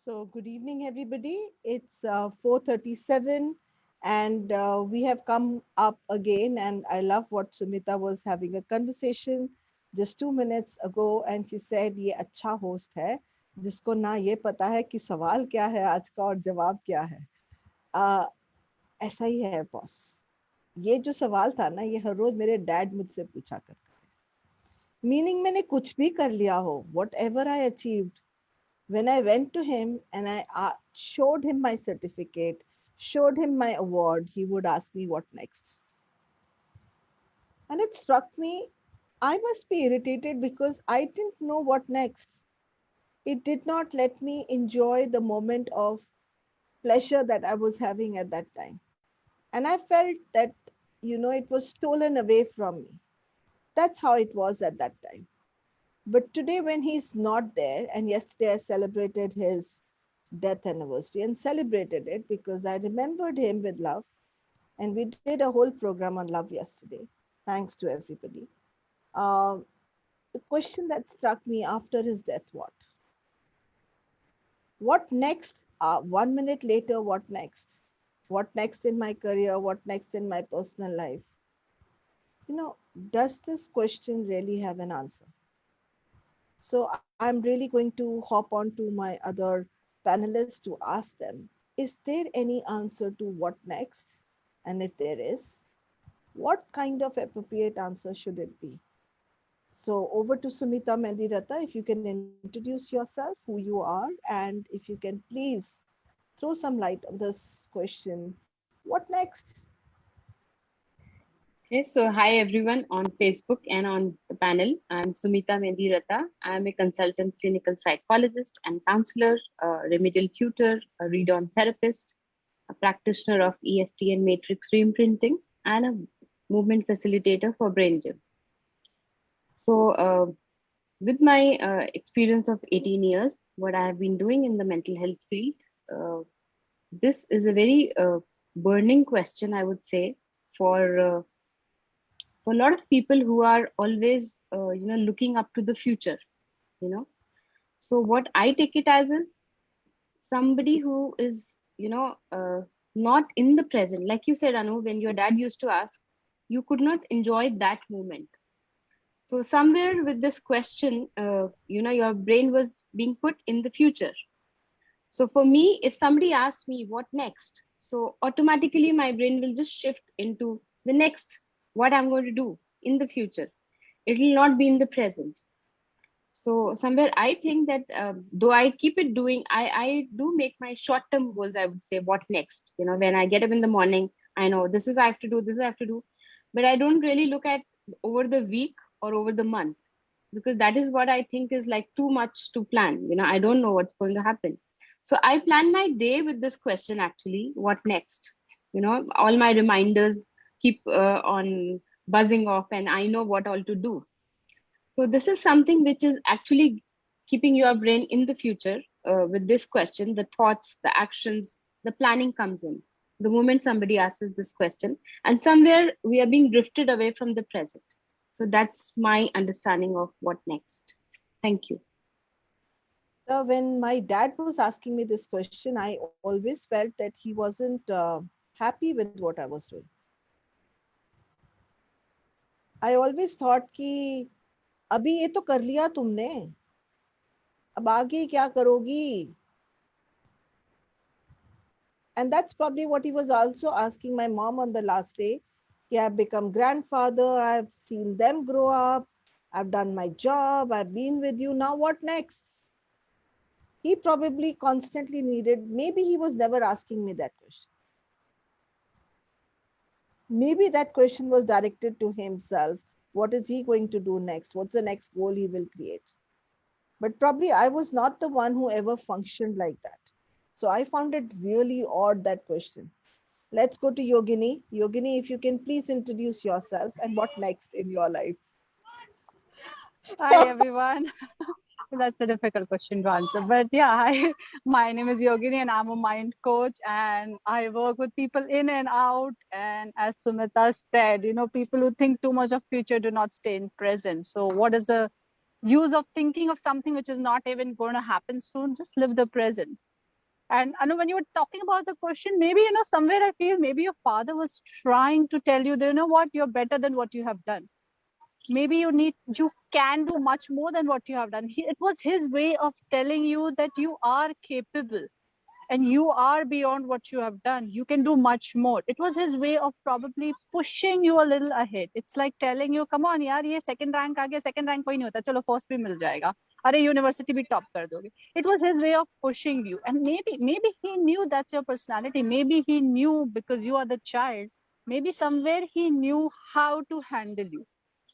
So good evening, everybody. It's 4:37, and we have come up again. And I love what Sumita was having a conversation just 2 minutes ago, and she said, "ये अच्छा host है, जिसको ना ये पता है कि सवाल क्या है आज का और जवाब क्या है." आ, ऐसा ही है बॉस। ये जो सवाल था ना, ये हर रोज मेरे डैड मुझसे पूछा करते थे। मीनिंग मैंने कुछ भी कर लिया हो, what ever I achieved, when I went to him and I showed him my certificate, showed him my award, he would ask me what next. And it struck me, I must be irritated because I didn't know what next. It did not let me enjoy the moment of pleasure that I was having at that time. And I felt that, it was stolen away from me. That's how it was at that time. But today, when he's not there, and yesterday I celebrated his death anniversary and celebrated it because I remembered him with love. And we did a whole program on love yesterday. Thanks to everybody. Uh, the question that struck me after his death: what next? 1 minute later, what next? What next in my career? What next in my personal life? You know, does this question really have an answer? So I'm really going to hop on to my other panelists to ask them, is there any answer to what next? And if there is, what kind of appropriate answer should it be? So over to Sumita Mendirata, if you can introduce yourself, who you are, and if you can please throw some light on this question, what next? Okay, so hi everyone on Facebook and on the panel. I'm Sumita Mendirata. I'm a consultant clinical psychologist and counselor, a remedial tutor, a read-on therapist, a practitioner of EFT and matrix reimprinting, and a movement facilitator for Brain Gym. So, with my experience of 18 years, what I have been doing in the mental health field, uh, this is a very burning question, I would say, for for a lot of people who are always looking up to the future. you know so what I take it as is somebody who is not in the present. Like you said, Anu, when your dad used to ask, you could not enjoy that moment. So somewhere with this question, your brain was being put in the future. So for me, if somebody asks me what next, so automatically my brain will just shift into the next, what I'm going to do in the future. It will not be in the present. So somewhere I think that though I keep it doing, I do make my short term goals. I would say what next. When I get up in the morning, I know this is I have to do, this I have to do, but I don't really look at over the week or over the month, because that is what I think is like too much to plan. I don't know what's going to happen. So I plan my day with this question actually, what next? All my reminders keep on buzzing off, and I know what all to do. So this is something which is actually keeping your brain in the future. With this question, the thoughts, the actions, the planning comes in the moment somebody asks this question, and somewhere we are being drifted away from the present. So that's my understanding of what next. Thank you. So when my dad was asking me this question, I always felt that he wasn't happy with what I was doing. I always thought कि अभी ये तो कर लिया तुमने, अब आगे क्या करोगी? And that's probably what he was also asking my mom on the last day. Yeah, I've become grandfather, I've seen them grow up, I've done my job, I've been with you, now what next? He probably constantly needed, maybe he was never asking me that question. Maybe that question was directed to himself. What is he going to do next? What's the next goal he will create? But probably I was not the one who ever functioned like that. So I found it really odd, that question. Let's go to Yogini. Yogini, if you can please introduce yourself and what next in your life. Hi everyone. That's a difficult question to answer. But yeah, hi. My name is Yogini and I'm a mind coach and I work with people in and out. And as Sumita said, people who think too much of future do not stay in present. So what is the use of thinking of something which is not even going to happen soon? Just live the present. And Anu, when you were talking about the question, maybe, somewhere I feel maybe your father was trying to tell you that, what, you're better than what you have done. Maybe you can do much more than what you have done. It was his way of telling you that you are capable and you are beyond what you have done. You can do much more. It was his way of probably pushing you a little ahead. It's like telling you, come on, yaar, ye second rank aa gaya, second rank koi nahi hota, chalo first bhi mil jayega. Are university bhi top kar doge. It was his way of pushing you. And maybe he knew that's your personality. Maybe he knew because you are the child. Maybe somewhere he knew how to handle you.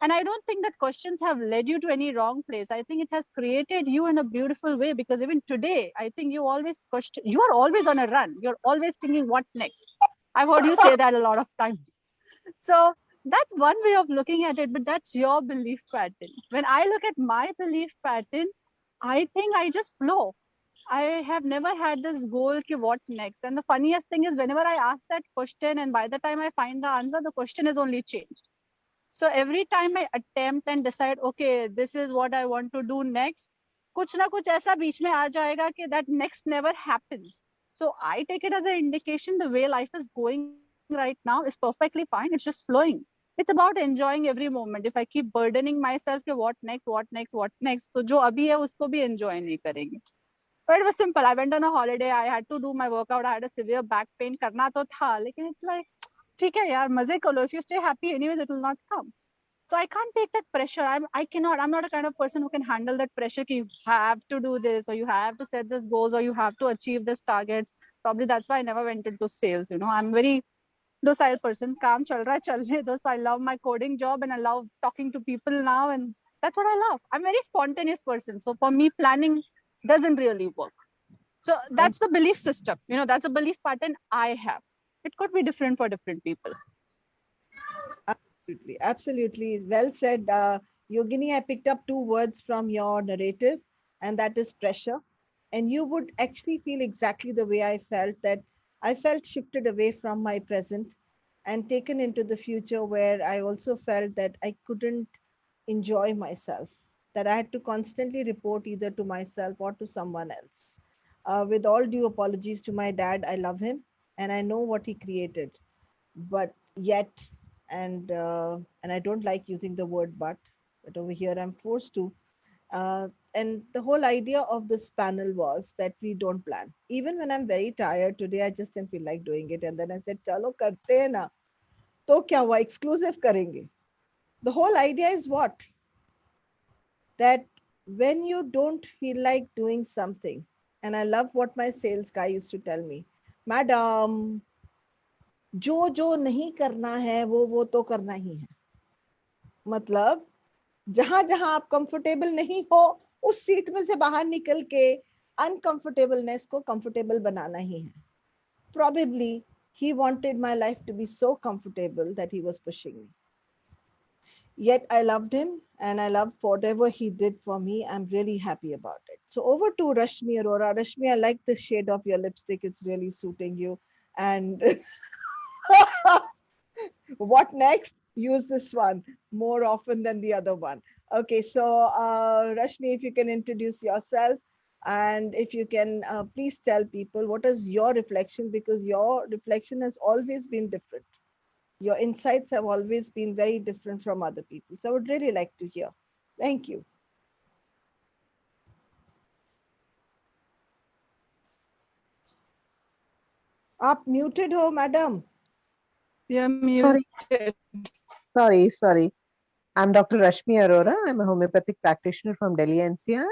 And I don't think that questions have led you to any wrong place. I think it has created you in a beautiful way, because even today, I think you always question, you are always on a run. You're always thinking, what next? I've heard you say that a lot of times. So that's one way of looking at it, but that's your belief pattern. When I look at my belief pattern, I think I just flow. I have never had this goal, ki what next? And the funniest thing is, whenever I ask that question, and by the time I find the answer, the question has only changed. So every time I attempt and decide, okay, this is what I want to do next, कुछ ना कुछ ऐसा बीच में आ जाएगा कि that next never happens. So I take it as an indication the way life is going right now is perfectly fine. It's just flowing. It's about enjoying every moment. If I keep burdening myself कि what next, what next, what next, तो जो अभी है उसको भी enjoy नहीं करेंगे. But it was simple. I went on a holiday. I had to do my workout. I had a severe back pain. करना तो था, लेकिन it's like ठीक है यार, मजे करो. If you stay happy, anyways, it will not come. So I can't take that pressure. I'm not a kind of person who can handle that pressure. You have to do this, or you have to set this goals, or you have to achieve this targets. Probably that's why I never went into sales. I'm very docile person. Kaam chal raha hai, chalne do. So I love my coding job and I love talking to people now, and that's what I love. I'm a very spontaneous person. So for me, planning doesn't really work. So that's the belief system. That's a belief pattern I have. It could be different for different people. Absolutely, absolutely. Well said. Yogini, I picked up two words from your narrative, and that is pressure. And you would actually feel exactly the way I felt, that I felt shifted away from my present and taken into the future, where I also felt that I couldn't enjoy myself, that I had to constantly report either to myself or to someone else. With all due apologies to my dad, I love him and I know what he created, but yet, and I don't like using the word but over here I'm forced to. And the whole idea of this panel was that we don't plan. Even when I'm very tired today, I just didn't feel like doing it, and then I said, "Chalo karte hai na." To kya hua? Exclusive karenge. The whole idea is what? That when you don't feel like doing something, and I love what my sales guy used to tell me, "Madam, जो जो नहीं करना है वो तो करना ही है." मतलब जहां जहां आप कंफर्टेबल नहीं हो, उस सीट में से बाहर निकल के अनकंफर्टेबलनेस को कंफर्टेबल बनाना ही है. Probably he wanted my life to be so comfortable that he was pushing me. Yet I loved him and I loved whatever he did for me. I'm really happy about it. So over to Rashmi Arora. Rashmi, I like the shade of your lipstick. It's really suiting you. And what next? Use this one more often than the other one. Okay, so Rashmi, if you can introduce yourself, and if you can please tell people what is your reflection, because your reflection has always been different. Your insights have always been very different from other people. So I would really like to hear. Thank you. आप muted हो, madam. Yeah, Sorry, muted. sorry. I'm Dr. Rashmi Arora. I'm a homeopathic practitioner from Delhi NCR,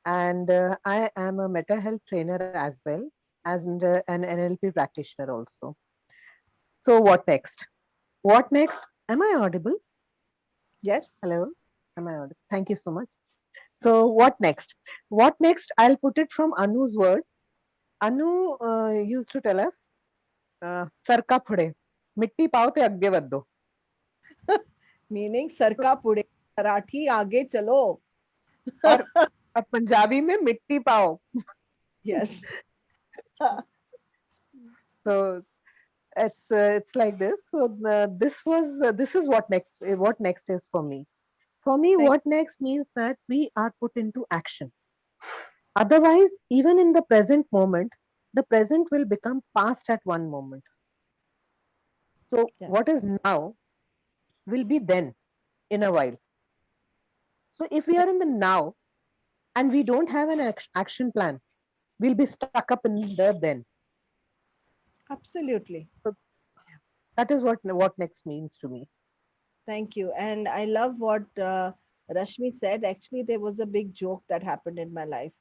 and I am a mental health trainer as well as an NLP practitioner also. So what next? What next? Am I audible? Yes. Hello? Am I audible? Thank you so much. So what next? What next? I'll put it from Anu's word. Anu used to tell us, "Sarka phude, mitti pao te agge vaddo." Meaning सरका पुड़े, मराठी आगे चलो. और पंजाबी में मिट्टी पाओ. Yes. So it's like this. So this is what next is for me. For me, Thank what next means that we are put into action. Otherwise, even in the present moment, the present will become past at one moment. So Yeah. what is now will be then in a while. So if we are in the now and we don't have an action plan, we'll be stuck up in the then. Absolutely. So that is what next means to me. Thank you. And I love what Rashmi said. Actually, there was a big joke that happened in my life.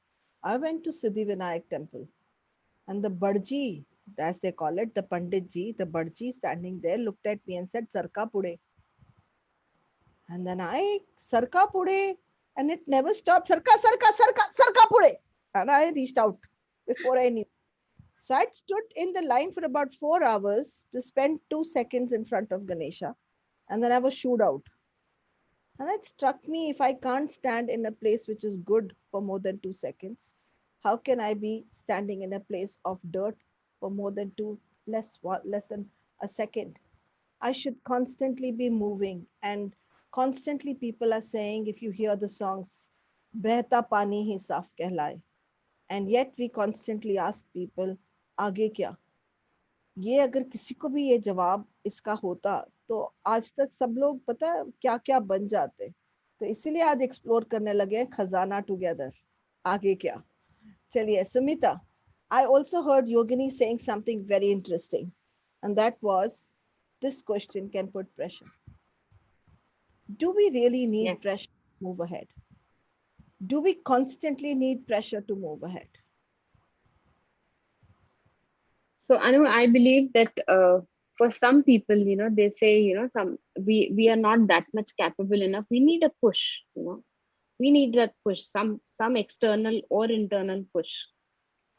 I went to Siddhivinayak temple, and the Badji, as they call it, the Pandit ji, the Badji standing there looked at me and said, Sarka Pude. And then I, Sarka Pude, and it never stopped. Sarka, Sarka, Sarka, Sarka Pude. And I reached out before I knew. So I stood in the line for about 4 hours to spend 2 seconds in front of Ganesha. And then I was shooed out. And that struck me, if I can't stand in a place which is good for more than 2 seconds, how can I be standing in a place of dirt for more than less than a second? I should constantly be moving. And constantly people are saying, if you hear the songs, Behta Pani Hi Saaf Kehlaye. And yet we constantly ask people, आगे क्या? ये अगर किसी को भी ये जवाब इसका होता तो आज तक सब लोग पता क्या क्या बन जाते. तो इसीलिए आज एक्सप्लोर करने लगे खजाना टुगेदर. आगे क्या? चलिए Sumita, I also heard Yogini saying something very interesting, and that was, this question can put pressure. Do we really need Yes. pressure to move ahead? Do we constantly need pressure to move ahead? So Anu, I believe that for some people, they say, we are not that much capable enough. We need a push, we need that push, some external or internal push.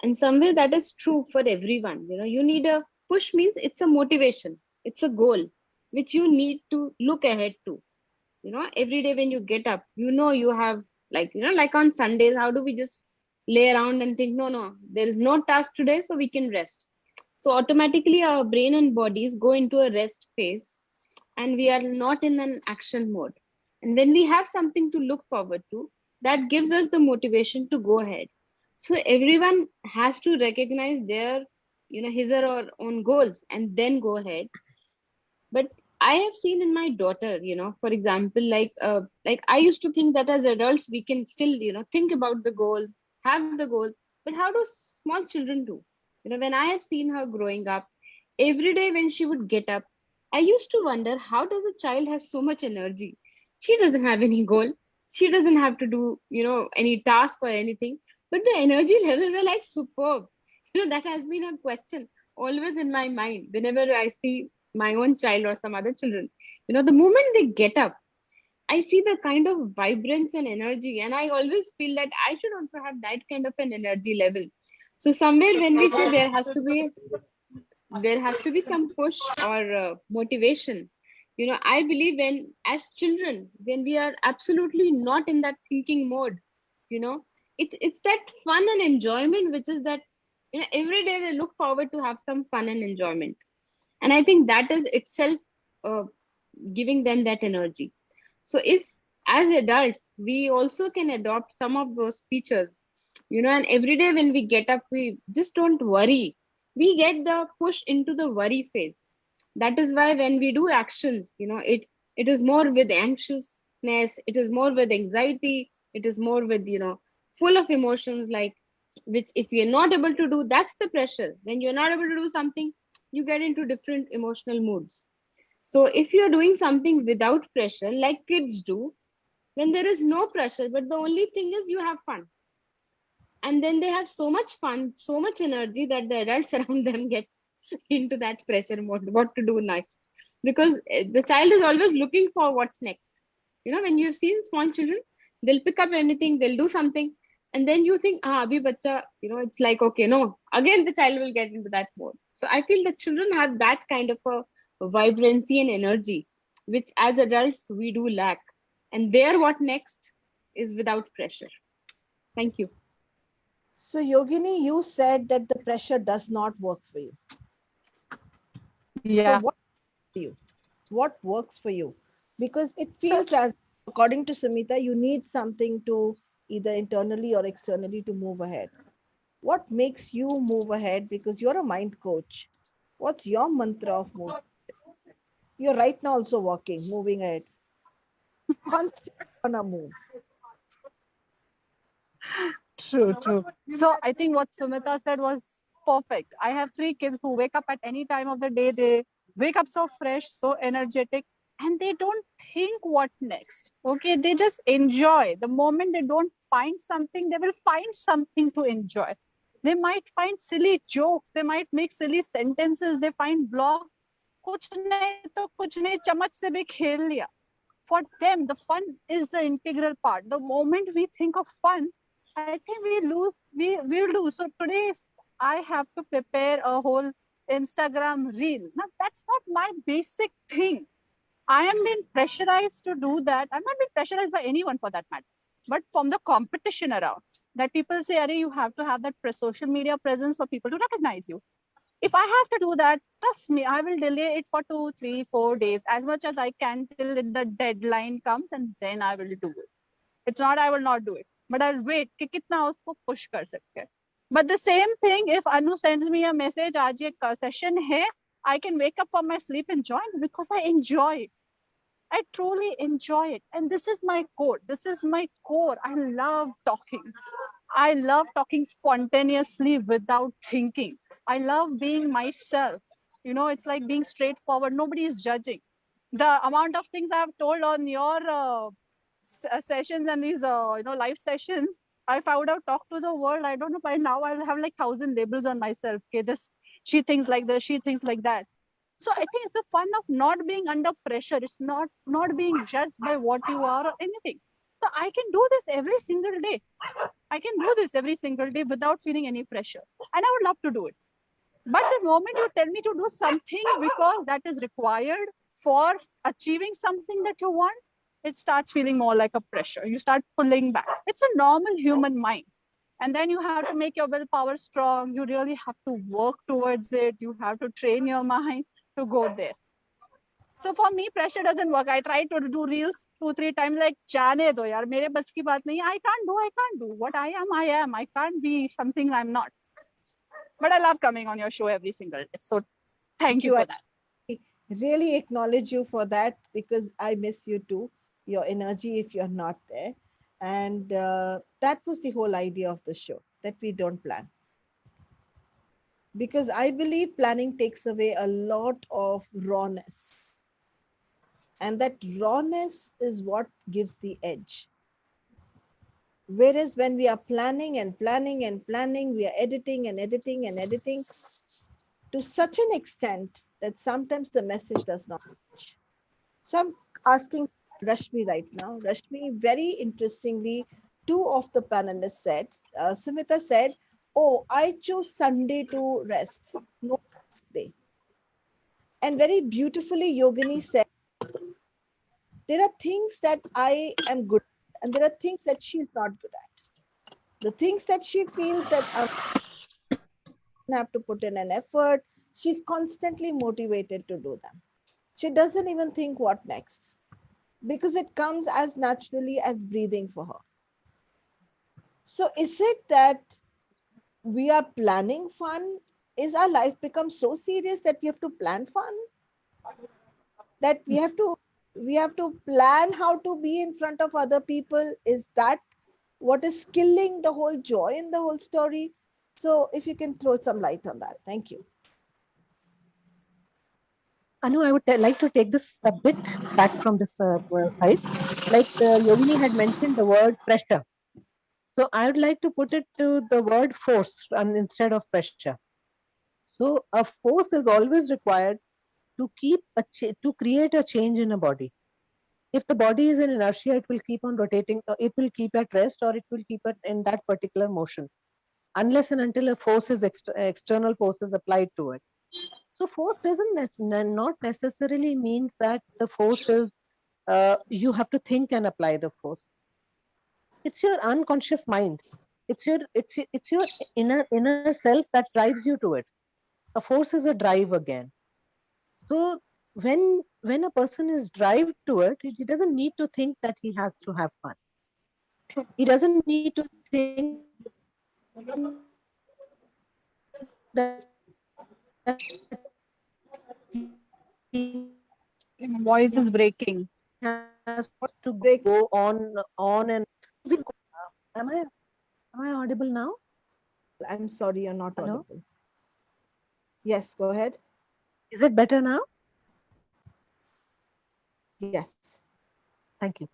And somewhere that is true for everyone. You need a push, means it's a motivation, it's a goal which you need to look ahead to. Every day when you get up, you have, like on Sundays, how do we just lay around and think, no, there is no task today, so we can rest. So automatically our brain and bodies go into a rest phase, and we are not in an action mode. And when we have something to look forward to, that gives us the motivation to go ahead. So everyone has to recognize their, his or her own goals and then go ahead. But I have seen in my daughter, for example, like I used to think that as adults we can still, think about the goals, have the goals. But how do small children do? When I have seen her growing up, every day when she would get up, I used to wonder, how does a child have so much energy? She doesn't have any goal. She doesn't have to do, any task or anything. But the energy levels are like superb. That has been a question always in my mind whenever I see my own child or some other children. The moment they get up, I see the kind of vibrance and energy, and I always feel that I should also have that kind of an energy level. So somewhere when we say there has to be some push or motivation, I believe when as children, when we are absolutely not in that thinking mode, you know it's that fun and enjoyment, which is that every day they look forward to have some fun and enjoyment. And I think that is itself uh, giving them that energy. So if as adults we also can adopt some of those features, and every day when we get up, we just don't worry, we get the push into the worry phase. That is why when we do actions, it is more with anxiousness, it is more with anxiety, it is more with full of emotions, like, which if we are not able to do, that's the pressure. When you're not able to do something, you get into different emotional moods. So if you're doing something without pressure, like kids do, when there is no pressure, but the only thing is you have fun. And then they have so much fun, so much energy, that the adults around them get into that pressure mode, what to do next. Because the child is always looking for what's next. When you've seen small children, they'll pick up anything, they'll do something. And then you think, abhi bacha, it's like, okay, no, again, the child will get into that mode. So I feel that children have that kind of a vibrancy and energy, which as adults we do lack. And there, what next is without pressure. Thank you. So Yogini, you said that the pressure does not work for you. Yeah. So what works for you? Because it feels as, according to Sumita, you need something to either internally or externally to move ahead. What makes you move ahead? Because you're a mind coach. What's your mantra of move? You're right now also walking, moving ahead, constant on a move. True, true. So I think what Sumita said was perfect. I have three kids who wake up at any time of the day. They wake up so fresh, so energetic, and they don't think what next. Okay, they just enjoy. The moment they don't find something, they will find something to enjoy. They might find silly jokes, they might make silly sentences, they find blog. कुछ नहीं तो कुछ नहीं चम्मच से भी खेल लिया. For them, the fun is the integral part. The moment we think of fun, I think we will do. So today, if I have to prepare a whole Instagram reel. Now that's not my basic thing. I am being pressurized to do that. I'm not being pressurized by anyone for that matter, but from the competition around that people say, Are, you have to have that social media presence for people to recognize you. If I have to do that, trust me, I will delay it for 2, 3, 4 days as much as I can till the deadline comes, and then I will do it. It's not I will not do it, but I'll wait कि कितना उसको push कर सकते हैं. But the same thing, if Anu sends me a message, आज ये session है, I can wake up from my sleep and join because I enjoy it. I truly enjoy it. And this is my core. This is my core. I love talking. I love talking spontaneously without thinking. I love being myself. You know, it's like being straightforward. Nobody is judging. The amount of things I have told on your sessions and these, live sessions, if I would have talked to the world, I don't know, by now I'll have like 1,000 labels on myself. Okay, this, she thinks like this, she thinks like that. So I think it's the fun of not being under pressure. It's not being judged by what you are or anything. So I can do this every single day. I can do this every single day without feeling any pressure. And I would love to do it. But the moment you tell me to do something because that is required for achieving something that you want, it starts feeling more like a pressure. You start pulling back. It's a normal human mind. And then you have to make your willpower strong. You really have to work towards it. You have to train your mind to go there. So for me, pressure doesn't work. I try to do reels 2, 3 times, like, जाने दो यार, मेरे बस की बात नहीं. I can't do. What I am, I am. I can't be something I'm not. But I love coming on your show every single day. So thank you for that. I really acknowledge you for that because I miss you too, your energy if you're not there. And that was the whole idea of the show, that we don't plan. Because I believe planning takes away a lot of rawness. And that rawness is what gives the edge. Whereas when we are planning and planning and planning, we are editing and editing and editing to such an extent that sometimes the message does not reach. So I'm asking Rashmi right now. Rashmi, very interestingly, two of the panelists said, Sumita said, oh, I chose Sunday to rest, no rest day. And very beautifully, Yogini said, there are things that I am good at, and there are things that she's not good at. The things that she feels that I have to put in an effort, she's constantly motivated to do them. She doesn't even think what next because it comes as naturally as breathing for her. So is it that we are planning fun? Is our life become so serious that we have to plan fun? That we have to plan how to be in front of other people? Is that what is killing the whole joy in the whole story? So if you can throw some light on that. Thank you. Anu, I would like to take this a bit back from this side. Like Yogini had mentioned the word pressure. So I would like to put it to the word force instead of pressure. So a force is always required to to create a change in a body. If the body is in inertia, it will keep on rotating. It will keep at rest, or it will keep it in that particular motion, unless and until a force is external force is applied to it. So force doesn't not necessarily means that the force is you have to think and apply the force. It's your unconscious mind. It's your inner self that drives you to it. A force is a drive again. So when a person is driven to it, he doesn't need to think that he has to have fun. He doesn't need to think that Your voice is breaking. has to Break. go on and am I audible now? I'm sorry, you're not Hello? audible. Yes, go ahead. Is it better now? Yes. Thank you.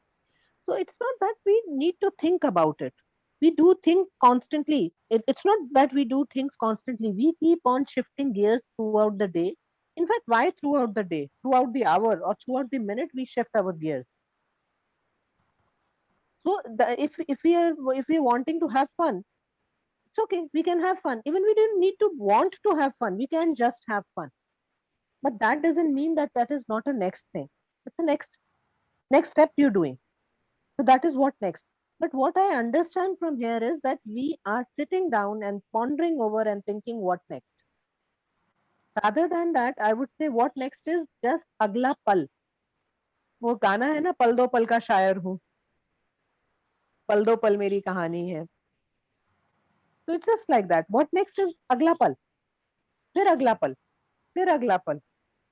So it's not that we need to think about it. We do things constantly. It's not that we do things constantly. We keep on shifting gears throughout the day. In fact, why throughout the day, throughout the hour, or throughout the minute, we shift our gears. So if we are wanting to have fun, it's okay. We can have fun. Even we didn't need to want to have fun. We can just have fun. But that doesn't mean that that is not a next thing. It's the next step you're doing. So that is what next. But what I understand from here is that we are sitting down and pondering over and thinking what next. Rather than that, I would say what next is just agla pal. वो गाना है ना पल दो पल का शायर हूँ पल दो पल मेरी कहानी है. So it's just like that. What next is agla pal. फिर अगला पल फिर अगला पल.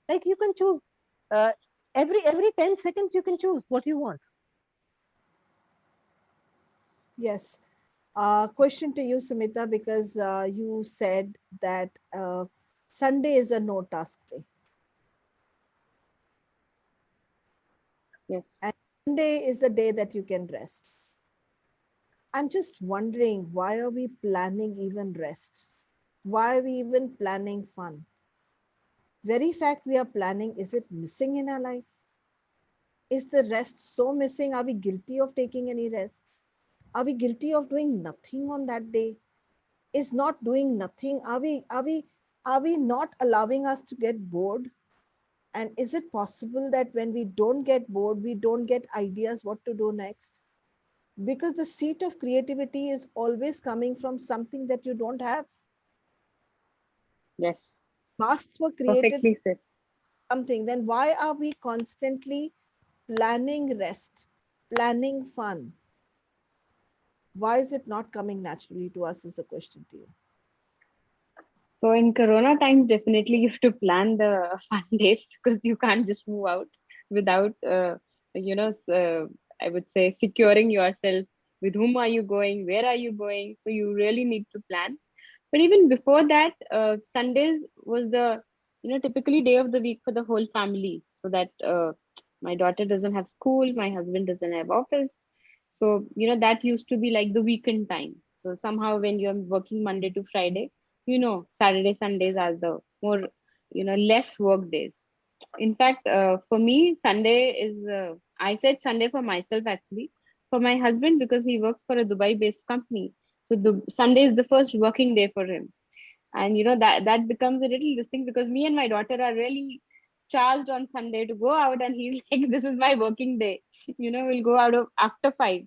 Like you can choose uh, every 10 seconds you can choose what you want. Yes. Question to you, Sumita, because you said that Sunday is a no task day. Yes. And Sunday is the day that you can rest. I'm just wondering, why are we planning even rest? Why are we even planning fun? Very fact we are planning, is it missing in our life? Is the rest so missing? Are we guilty of taking any rest? Are we guilty of doing nothing on that day? Is not doing nothing, are we not allowing us to get bored? And is it possible that when we don't get bored, we don't get ideas what to do next? Because the seat of creativity is always coming from something that you don't have. Yes. Masks were created Perfectly said. for something. Then why are we constantly planning rest, planning fun? Why is it not coming naturally to us? Is the question to you. So in Corona times, definitely you have to plan the fun days because you can't just move out without, I would say securing yourself. With whom are you going? Where are you going? So you really need to plan. But even before that, Sundays was the typically day of the week for the whole family, so that my daughter doesn't have school, my husband doesn't have office, so that used to be like the weekend time. So somehow when you're working Monday to Friday, Saturday Sundays are the more less work days. In fact, for me, Sunday is I said Sunday for myself actually. For my husband, because he works for a Dubai based company, so the Sunday is the first working day for him. And that becomes a little distinct because me and my daughter are really charged on Sunday to go out, and he's like, this is my working day. We'll go out of after 5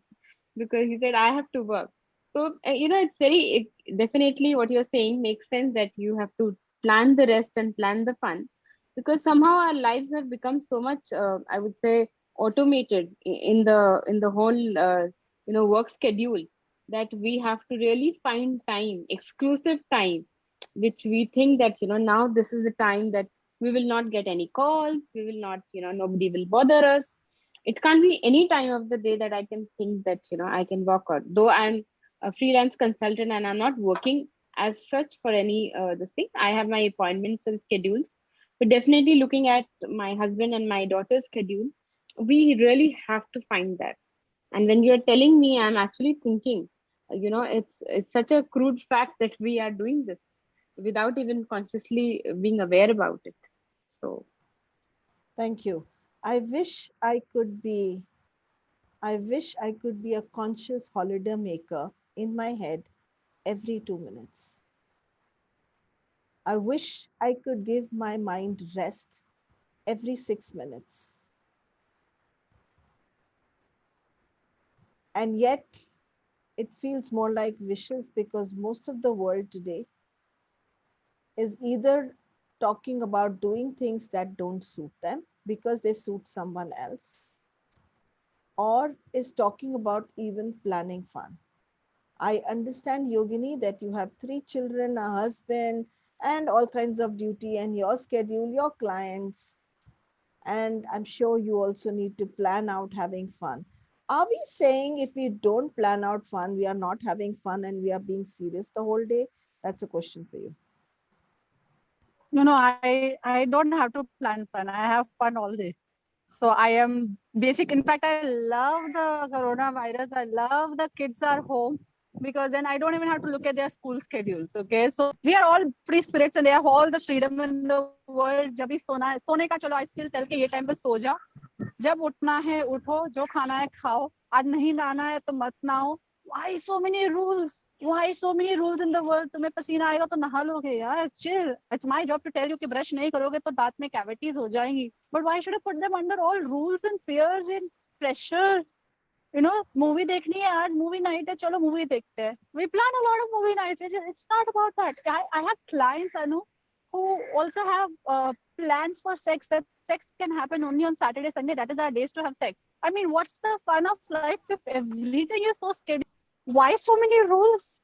because he said I have to work. So it's definitely what you're saying makes sense, that you have to plan the rest and plan the fun, because somehow our lives have become so much, I would say, automated in the whole work schedule, that we have to really find time, exclusive time, which we think that now this is the time that we will not get any calls, we will not, nobody will bother us. It can't be any time of the day that I can think that I can walk out, though I'm a freelance consultant and I'm not working as such for any this thing. I have my appointments and schedules, but definitely looking at my husband and my daughter's schedule, we really have to find that. And when you're telling me, I'm actually thinking, it's such a crude fact that we are doing this without even consciously being aware about it. So Thank you. I wish I could be I wish I could be a conscious holiday maker in my head every 2 minutes. I wish I could give my mind rest every 6 minutes. And yet, it feels more like wishes because most of the world today is either talking about doing things that don't suit them because they suit someone else, or is talking about even planning fun. I understand, Yogini, that you have 3 children, a husband, and all kinds of duty and your schedule, your clients. And I'm sure you also need to plan out having fun. Are we saying if we don't plan out fun, we are not having fun and we are being serious the whole day? That's a question for you. I don't have to plan fun. I have fun all day. So I am basic. In fact, I love the coronavirus. I love the kids are home because then I don't even have to look at their school schedules. Okay. So we are all free spirits and they have all the freedom in the world. जब भी सोना है सोने का चलो I still tell के ये time पे सो जा जब उठना है उठो जो खाना है खाओ आज नहीं नहाना है तो मत नहाओ why so many rules why so many rules in the world तुम्हें पसीना आएगा तो नहा लोगे यार chill it's my job to tell you कि ब्रश नहीं करोगे तो दांत में cavities हो जाएंगी but why should I put them under all rules and fears and pressure movie देखनी है आज movie night है चलो movie देखते हैं we plan a lot of movie nights it's not about that I have clients I know who also have plans for sex that sex can happen only on Saturday, Sunday. That is our days to have sex. I mean, what's the fun of life if everything is so scheduled? Why so many rules?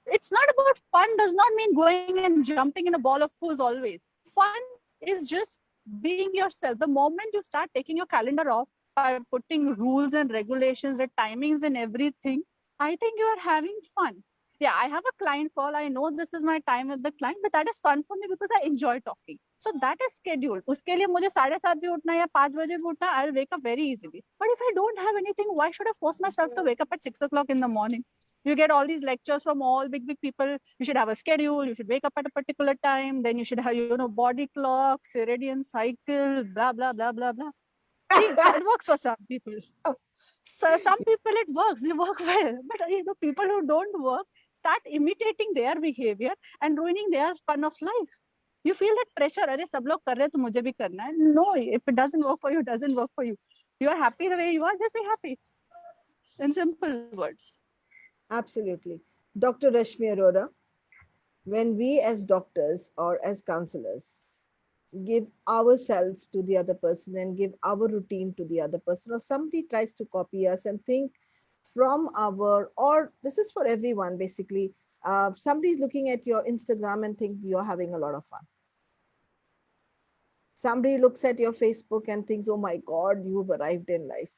It's not about fun, does not mean going and jumping in a ball of fools always. Fun is just being yourself. The moment you start taking your calendar off by putting rules and regulations and timings and everything, I think you are having fun. Yeah, I have a client call. I know this is my time with the client, but that is fun for me because I enjoy talking. So that is scheduled. उसके लिए मुझे 7:30 भी उठना या 5 बजे भी उठना, I'll wake up very easily. But if I don't have anything, why should I force myself to wake up at 6 o'clock in the morning? You get all these lectures from all big people. You should have a schedule. You should wake up at a particular time. Then you should have body clock, circadian cycle, blah blah blah blah blah. See, it works for some people. So some people it works. They work well. But people who don't work start imitating their behavior and ruining their fun of life. You feel that pressure. अरे सब लोग कर रहे हैं तो मुझे भी करना है. No, if it doesn't work for you, it doesn't work for you. You are happy the way you are. Just be happy. In simple words. Absolutely. Dr. Rashmi Arora, when we as doctors or as counselors give ourselves to the other person and give our routine to the other person, or somebody tries to copy us and think from our, or this is for everyone basically, somebody's looking at your Instagram and think you're having a lot of fun. Somebody looks at your Facebook and thinks, oh my God, you've arrived in life.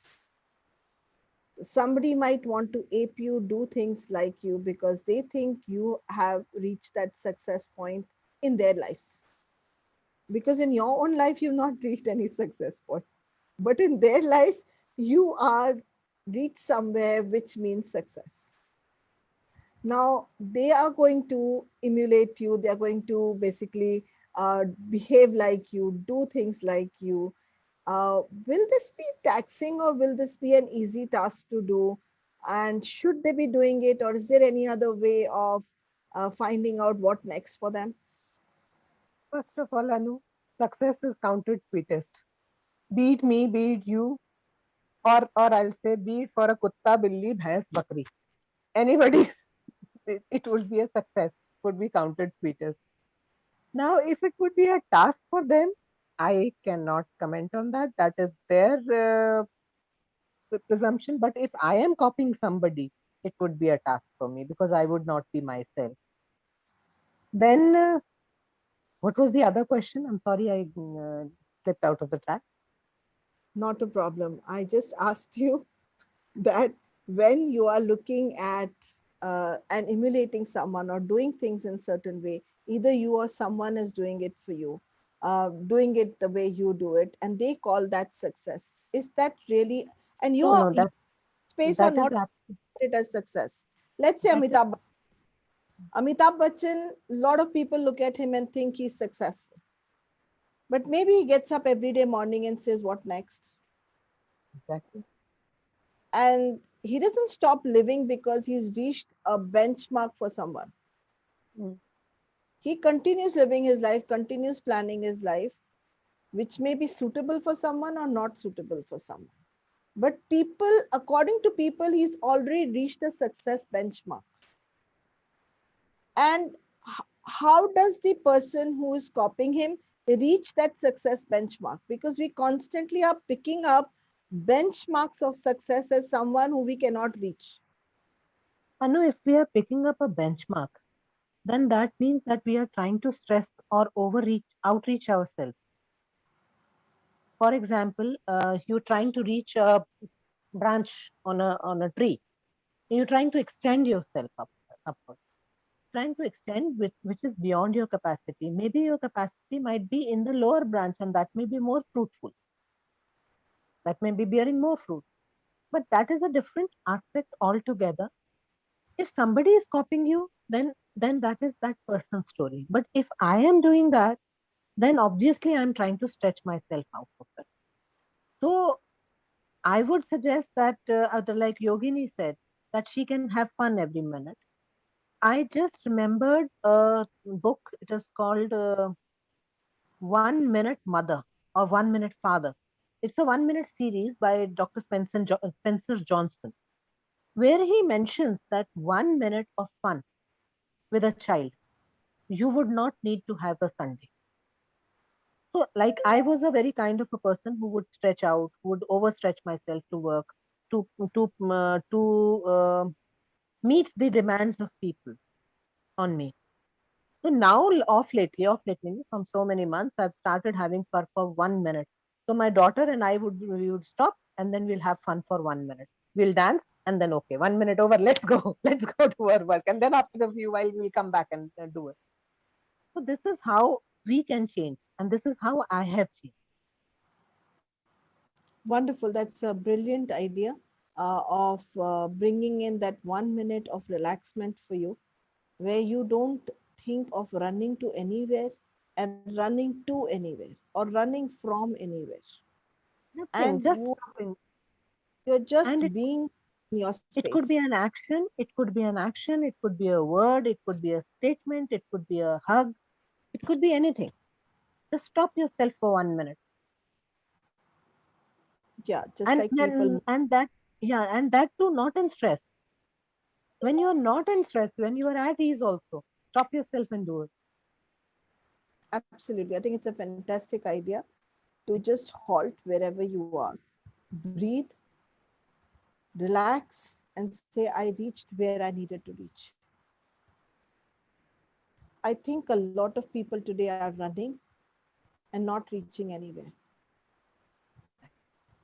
Somebody might want to ape you, do things like you because they think you have reached that success point in their life. Because in your own life, you've not reached any success point. But in their life, you are reached somewhere which means success. Now, they are going to emulate you. They are going to basically behave like you, do things like you. Will this be taxing or will this be an easy task to do? And should they be doing it, or is there any other way of finding out what next for them? First of all, Anu, success is counted sweetest. Be it me, be it you, or I'll say, be it for a kutta, billi, bhais, bakri. Anybody, it would be a success, would be counted sweetest. Now, if it would be a task for them, I cannot comment on that. That is their presumption. But if I am copying somebody, it would be a task for me because I would not be myself. Then, what was the other question? I'm sorry, I slipped out of the track. Not a problem. I just asked you that when you are looking at and emulating someone or doing things in certain way, either you or someone is doing it for you, doing it the way you do it, and they call that success. Is that really, and your space are not it as success. Let's say Amitabh Bachchan, a lot of people look at him and think he's successful. But maybe he gets up every day morning and says, what next? Exactly. And he doesn't stop living because he's reached a benchmark for someone. He continues living his life, continues planning his life, which may be suitable for someone or not suitable for someone. But people, according to people, he's already reached a success benchmark. And how does the person who is copying him reach that success benchmark? Because we constantly are picking up benchmarks of success as someone who we cannot reach. Anu, if we are picking up a benchmark, then that means that we are trying to stress or outreach ourselves. For example, you're trying to reach a branch on a tree. You're trying to extend yourself upward, trying to extend which is beyond your capacity. Maybe your capacity might be in the lower branch, and that may be more fruitful. That may be bearing more fruit. But that is a different aspect altogether. If somebody is copying you, then that is that person's story. But if I am doing that, then obviously I'm trying to stretch myself out of it. So I would suggest that, like Yogini said, that she can have fun every minute. I just remembered a book. It is called 1 Minute Mother or 1 Minute Father. It's a 1 minute series by Dr. Spencer Johnson, where he mentions that 1 minute of fun with a child, you would not need to have a Sunday. So, like, I was a very kind of a person who would stretch out, would overstretch myself to work, to meet the demands of people on me. So now, off lately, from so many months, I've started having fun for 1 minute. So my daughter and I we would stop, and then we'll have fun for 1 minute. We'll dance, and then okay, 1 minute over, let's go, let's go to our work, and then after a few while we'll come back and do it. So this is how we can change, and this is how I have changed. Wonderful. That's a brilliant idea of bringing in that 1 minute of relaxment for you, where you don't think of running to anywhere and running to anywhere or running from anywhere. Nothing, And just stopping. you're And just being in your it could be space. an action, it could be an action, it could be a word, it could be a statement, it could be a hug, it could be anything. Just stop yourself for 1 minute. Yeah, just And like then people. and that yeah, and that too not in stress. When you are not in stress, when you are at ease also, stop yourself and do it. Absolutely. I think it's a fantastic idea to just halt wherever you are, breathe, relax, and say, I reached where I needed to reach. I think a lot of people today are running and not reaching anywhere,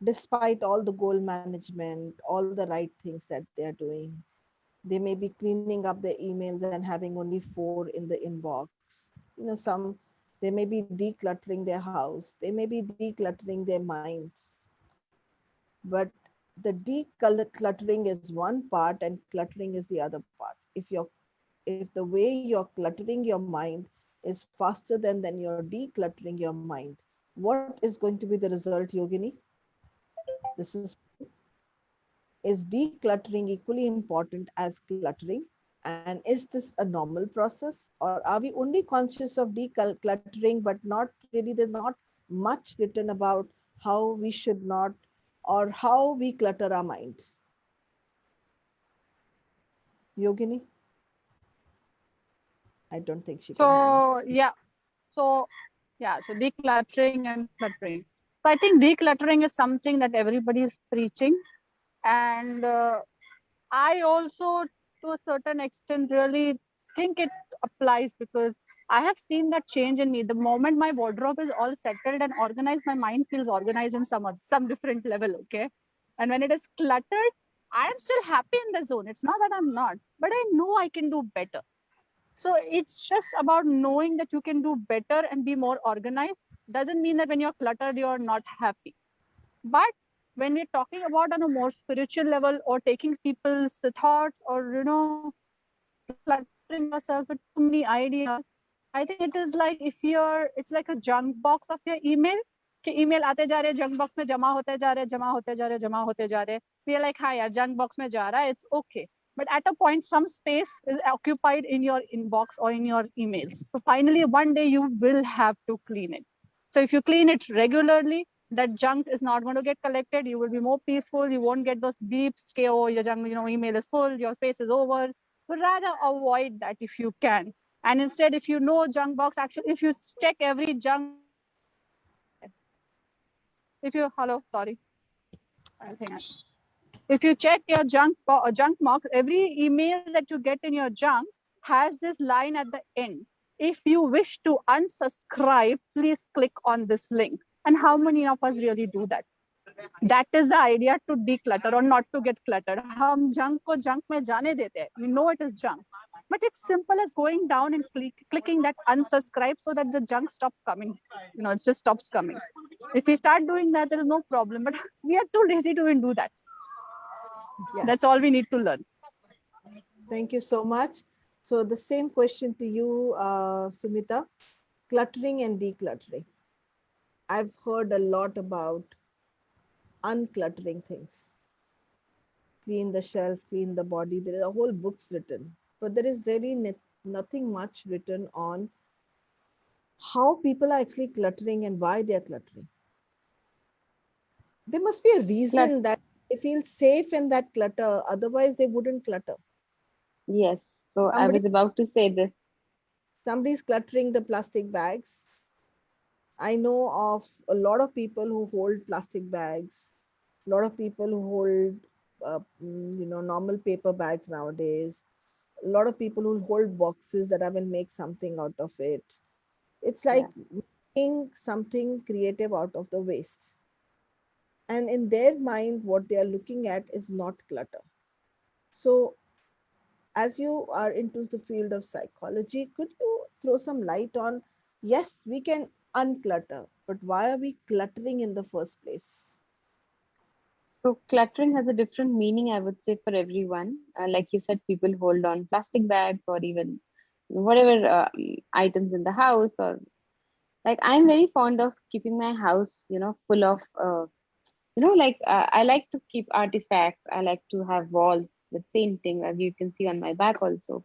despite all the goal management, all the right things that they are doing. They may be cleaning up their emails and having only 4 in the inbox. Some, they may be decluttering their house, they may be decluttering their mind. But the decluttering is one part and cluttering is the other part. If the way you're cluttering your mind is faster than you're decluttering your mind, what is going to be the result, Yogini? This is decluttering equally important as cluttering? And is this a normal process? Or are we only conscious of decluttering, but not really, there's not much written about how we should not or how we clutter our minds? Yogini? I don't think she can hear me. So so decluttering and cluttering. So I think decluttering is something that everybody is preaching, and I also, to a certain extent, really think it applies because I have seen that change in me. The moment my wardrobe is all settled and organized, my mind feels organized in some different level. Okay, and when it is cluttered, I am still happy in the zone. It's not that I'm not, but I know I can do better. So it's just about knowing that you can do better and be more organized. Doesn't mean that when you're cluttered, you're not happy. But when we're talking about on a more spiritual level or taking people's thoughts or, cluttering yourself with too many ideas, I think it is like it's like a junk box of your email. कि email आते जा रहे junk box में जमा होते जा रहे जमा होते जा रहे जमा होते जा रहे. We are like, हाँ यार junk box में जा रहा है, it's okay. But at a point, some space is occupied in your inbox or in your emails. So finally, one day you will have to clean it. So if you clean it regularly, that junk is not going to get collected. You will be more peaceful. You won't get those beeps. Okay, oh, your junk, email is full. Your space is over. But rather avoid that if you can. And instead, if you know junk box, actually, if you check every junk, hello, sorry, I think if you check your junk box, every email that you get in your junk, has this line at the end. If you wish to unsubscribe, please click on this link. And how many of us really do that? That is the idea, to declutter or not to get cluttered. हम junk को junk में जाने देते हैं. We know it is junk. But it's simple as going down and clicking that unsubscribe so that the junk stops coming. It just stops coming. If we start doing that, there is no problem. But we are too lazy to even do that. Yes. That's all we need to learn. Thank you so much. So the same question to you, Sumita, cluttering and decluttering. I've heard a lot about uncluttering things. Clean the shelf, clean the body. There are whole books written, but there is really nothing much written on how people are actually cluttering and why they are cluttering. There must be a reason that they feel safe in that clutter. Otherwise, they wouldn't clutter. Yes. So I Somebody- was about to say this. Somebody's cluttering the plastic bags. I know of a lot of people who hold plastic bags, a lot of people who hold, normal paper bags nowadays, a lot of people who hold boxes that I will make something out of it. It's like making something creative out of the waste. And in their mind, what they are looking at is not clutter. So, as you are into the field of psychology, could you throw some light on, yes, we can unclutter, but why are we cluttering in the first place? So cluttering has a different meaning, I would say, for everyone. Like you said, people hold on plastic bags or even whatever items in the house, or like I'm very fond of keeping my house, full of, I like to keep artifacts. I like to have walls with painting, as you can see on my back also.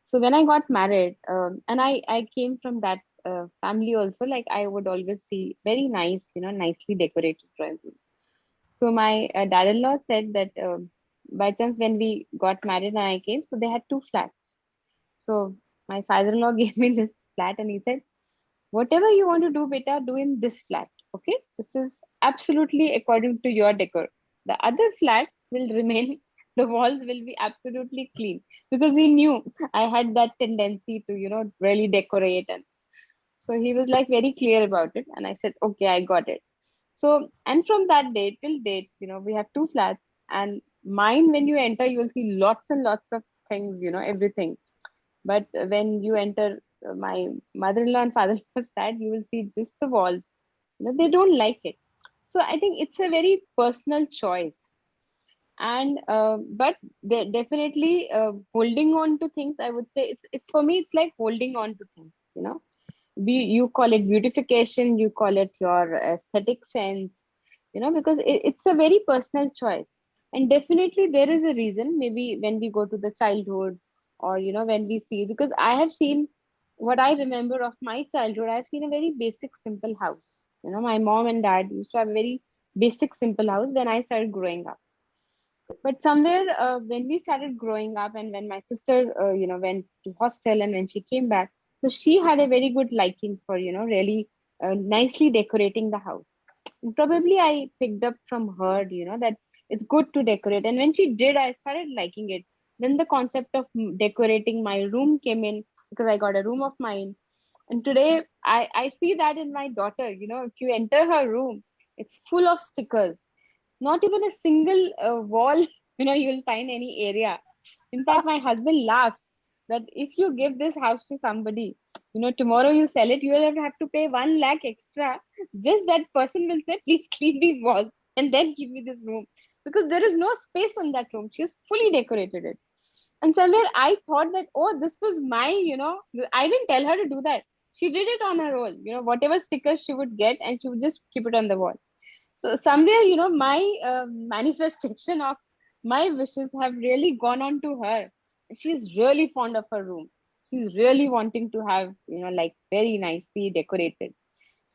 So when I got married, and I came from that family also, like I would always see very nice, nicely decorated drawing room. So my dad-in-law said that by chance when we got married and I came, so they had two flats. So my father-in-law gave me this flat and he said, whatever you want to do, beta, do in this flat. Okay, this is absolutely according to your decor. The other flat will remain. The walls will be absolutely clean, because he knew I had that tendency to, really decorate, and so he was like very clear about it. And I said, okay, I got it. So, and from that day till date, we have two flats, and mine, when you enter, you will see lots and lots of things, everything. But when you enter my mother-in-law and father-in-law's flat, you will see just the walls. They don't like it. So I think it's a very personal choice. And but definitely holding on to things, I would say it's for me, it's like holding on to things. You call it beautification, you call it your aesthetic sense, because it's a very personal choice. And definitely there is a reason, maybe when we go to the childhood, or when we see, because I have seen what I remember of my childhood. I've seen a very basic simple house. My mom and dad used to have a very basic simple house when I started growing up. But somewhere when we started growing up, and when my sister went to hostel, and when she came back, so she had a very good liking for really nicely decorating the house. And probably I picked up from her, that it's good to decorate. And when she did, I started liking it. Then the concept of decorating my room came in, because I got a room of mine. And today I see that in my daughter. If you enter her room, it's full of stickers. Not even a single wall, you'll find any area. In fact, my husband laughs that if you give this house to somebody, tomorrow you sell it, you will have to pay 1 lakh extra. Just that person will say, please clean these walls and then give me this room, because there is no space in that room. She's fully decorated it. And somewhere I thought that, oh, this was my, I didn't tell her to do that. She did it on her own, whatever stickers she would get, and she would just keep it on the wall. So somewhere, my manifestation of my wishes have really gone on to her. She's really fond of her room. She's really wanting to have, like very nicely decorated.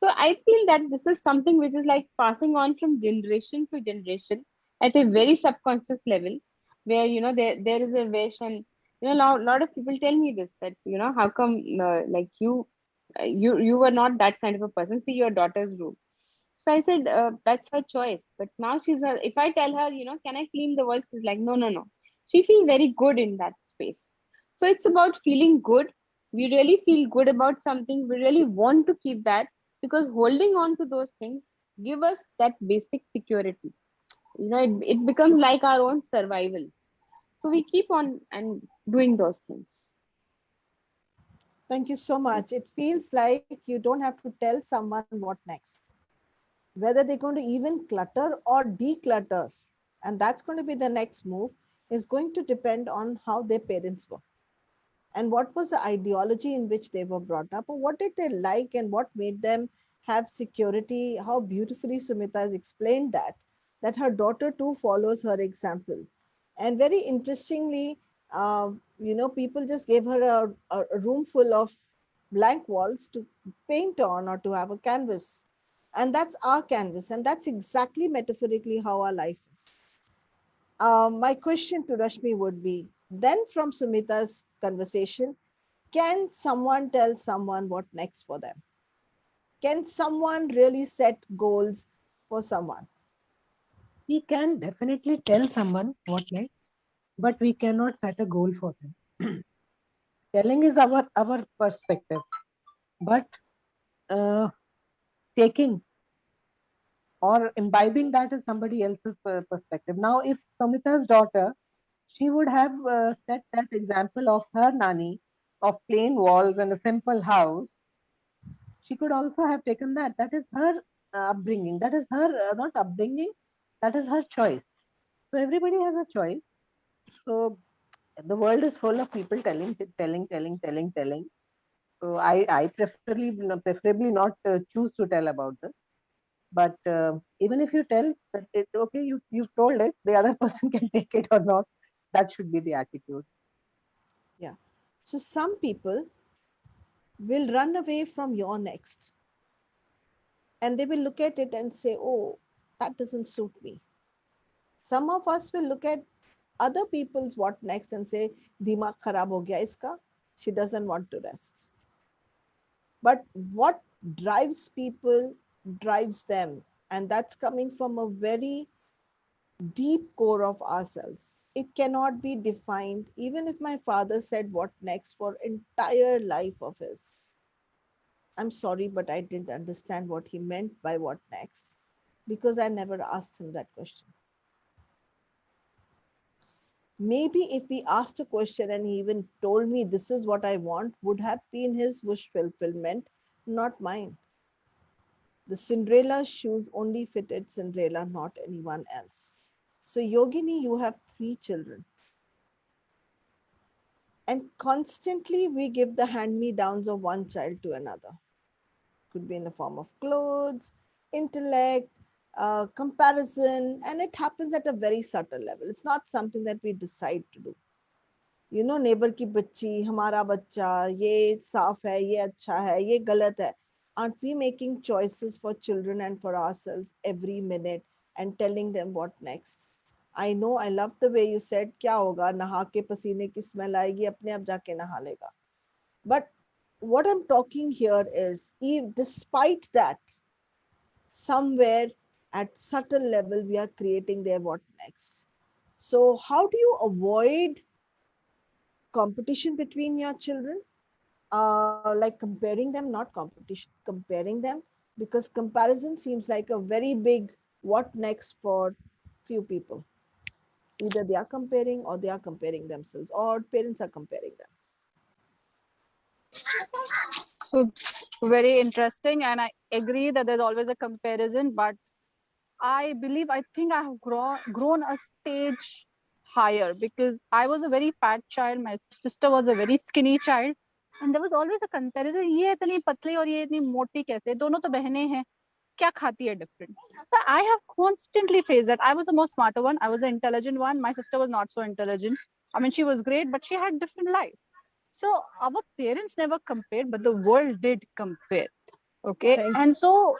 So I feel that this is something which is like passing on from generation to generation at a very subconscious level, where, there is a wish. And, now a lot of people tell me this, that, how come like you were not that kind of a person. See your daughter's room. So I said, that's her choice. But now if I tell her, can I clean the walls? She's like, no, no, no. She feels very good in that space. So it's about feeling good. We really feel good about something. We really want to keep that, because holding on to those things give us that basic security. It becomes like our own survival. So we keep on and doing those things. Thank you so much. It feels like you don't have to tell someone what next. Whether they're going to even clutter or declutter, and that's going to be the next move, is going to depend on how their parents were and what was the ideology in which they were brought up, or what did they like and what made them have security. How beautifully Sumita has explained that her daughter too follows her example. And very interestingly, people just gave her a room full of blank walls to paint on or to have a canvas. And that's our canvas. And that's exactly metaphorically how our life is. My question to Rashmi would be, then from Sumita's conversation, can someone tell someone what next for them? Can someone really set goals for someone? We can definitely tell someone what next, but we cannot set a goal for them. Telling is our perspective, but uh, taking or imbibing that is somebody else's perspective. Now, if Samita's daughter, she would have set that example of her nani of plain walls and a simple house. She could also have taken that. That is her upbringing. That is her not upbringing. That is her choice. So everybody has a choice. So the world is full of people telling. So I preferably not choose to tell about this. But even if you tell that it's okay, you've told it, the other person can take it or not. That should be the attitude. Yeah. So some people will run away from your next and they will look at it and say, oh, that doesn't suit me. Some of us will look at other people's what next and say, Dimag kharab ho gaya iska. She doesn't want to rest. But what drives people drives them. And that's coming from a very deep core of ourselves. It cannot be defined. Even if my father said what next for entire life of his, I'm sorry, but I didn't understand what he meant by what next because I never asked him that question. Maybe if we asked a question and he even told me this is what I want, would have been his wish fulfillment, not mine. The Cinderella shoes only fitted Cinderella, not anyone else. So, Yogini, you have 3 children. And constantly we give the hand-me-downs of one child to another. Could be in the form of clothes, intellect, comparison, and it happens at a very subtle level. It's not something that we decide to do. You know, neighbor की बच्ची, हमारा बच्चा, ये साफ है, ये अच्छा है, ये गलत है. Aren't we making choices for children and for ourselves every minute and telling them what next? I know, I love the way you said, क्या होगा, नहा के पसीने की smell आएगी, अपने आप जाके नहा लेगा. But what I'm talking here is, despite that, somewhere at subtle level, we are creating their what next. So how do you avoid competition between your children? Like comparing them, not competition, comparing them, because comparison seems like a very big what next for few people. Either they are comparing or they are comparing themselves or parents are comparing them. So very interesting, and I agree that there's always a comparison, but I think I have grown a stage higher because I was a very fat child. My sister was a very skinny child. And there was always a comparison. ये इतनी पतली और ये इतनी मोटी कैसे? दोनों तो बहनें हैं. क्या खाती है different? So I have constantly faced that. I was the most smarter one. I was the intelligent one. My sister was not so intelligent. I mean, she was great, but she had different life. So our parents never compared, but the world did compare. Okay. And so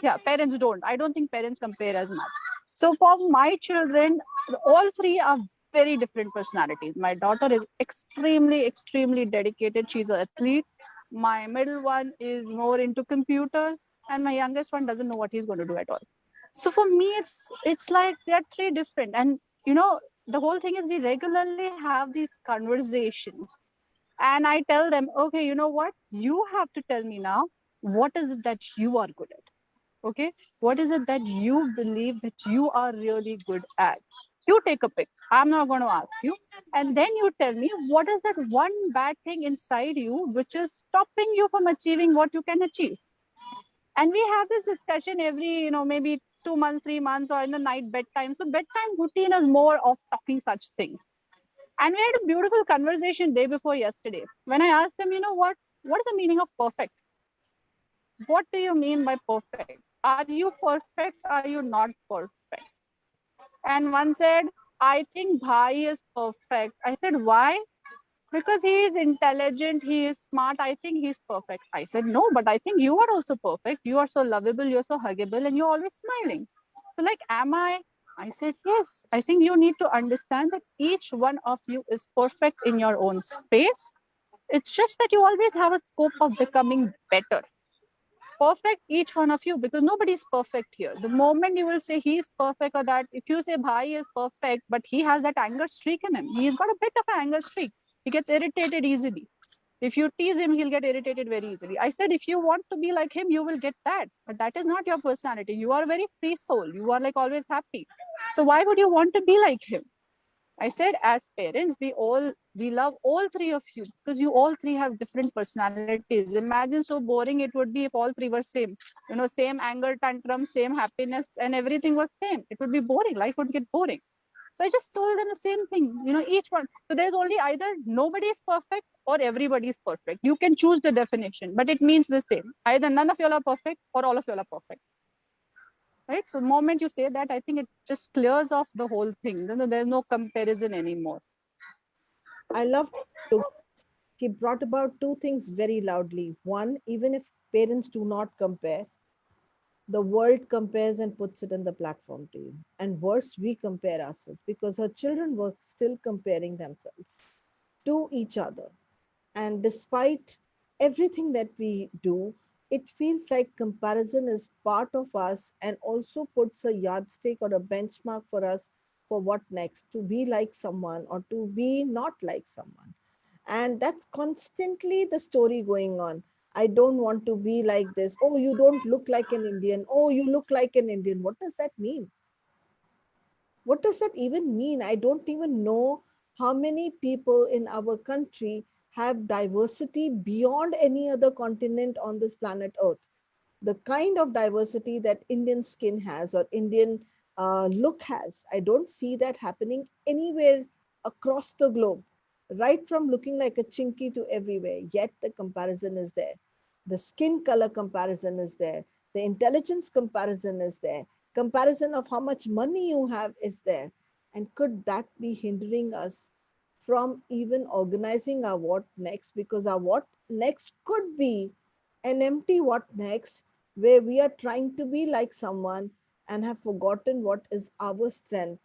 yeah, parents don't. I don't think parents compare as much. So for my children, all three are very different personalities. My daughter is extremely dedicated. She's an athlete. My middle one is more into computers, and my youngest one doesn't know what he's going to do at all. So for me, it's like they're three different. And you know, the whole thing is we regularly have these conversations, and I tell them, okay, you know what? You have to tell me now, what is it that you are good at? Okay, what is it that you believe that you are really good at? You take a pick. I'm not going to ask you. And then you tell me, what is that one bad thing inside you which is stopping you from achieving what you can achieve? And we have this discussion every, maybe 2 months, 3 months, or in the night bedtime. So bedtime routine is more of talking such things. And we had a beautiful conversation day before yesterday when I asked them, what is the meaning of perfect? What do you mean by perfect? Are you perfect? Are you not perfect? And one said, I think Bhai is perfect. I said, why? Because he is intelligent, he is smart. I think he's perfect. I said, no, but I think you are also perfect. You are so lovable, you're so huggable, and you're always smiling. So, like, am I? I said, yes. I think you need to understand that each one of you is perfect in your own space. It's just that you always have a scope of becoming better. Perfect, each one of you, because nobody's perfect here. The moment you will say he's perfect, or that if you say Bhai is perfect, but he has that anger streak in him, he's got a bit of an anger streak. He gets irritated easily. If you tease him, he'll get irritated very easily. I said, if you want to be like him, you will get that. But that is not your personality. You are a very free soul. You are like always happy. So why would you want to be like him? I said, as parents, we love all three of you because you all three have different personalities. Imagine so boring it would be if all three were same. Same anger tantrum, same happiness, and everything was same. It would be boring. Life would get boring. So I just told them the same thing. Each one. So there's only either nobody is perfect or everybody is perfect. You can choose the definition, but it means the same. Either none of y'all are perfect or all of y'all are perfect. Right? So the moment you say that, I think it just clears off the whole thing. There's no comparison anymore. I loved he brought about two things very loudly. One, even if parents do not compare, the world compares and puts it in the platform to you. And worse, we compare ourselves because her children were still comparing themselves to each other. And despite everything that we do, it feels like comparison is part of us and also puts a yardstick or a benchmark for us for what next, to be like someone or to be not like someone. And that's constantly the story going on. I don't want to be like this. Oh, you don't look like an Indian. Oh, you look like an Indian. What does that mean? What does that even mean? I don't even know how many people in our country have diversity beyond any other continent on this planet Earth. The kind of diversity that Indian skin has or Indian look has, I don't see that happening anywhere across the globe, right from looking like a chinky to everywhere. Yet the comparison is there. The skin color comparison is there. The intelligence comparison is there. Comparison of how much money you have is there. And could that be hindering us from even organizing our what next? Because our what next could be an empty what next, where we are trying to be like someone and have forgotten what is our strength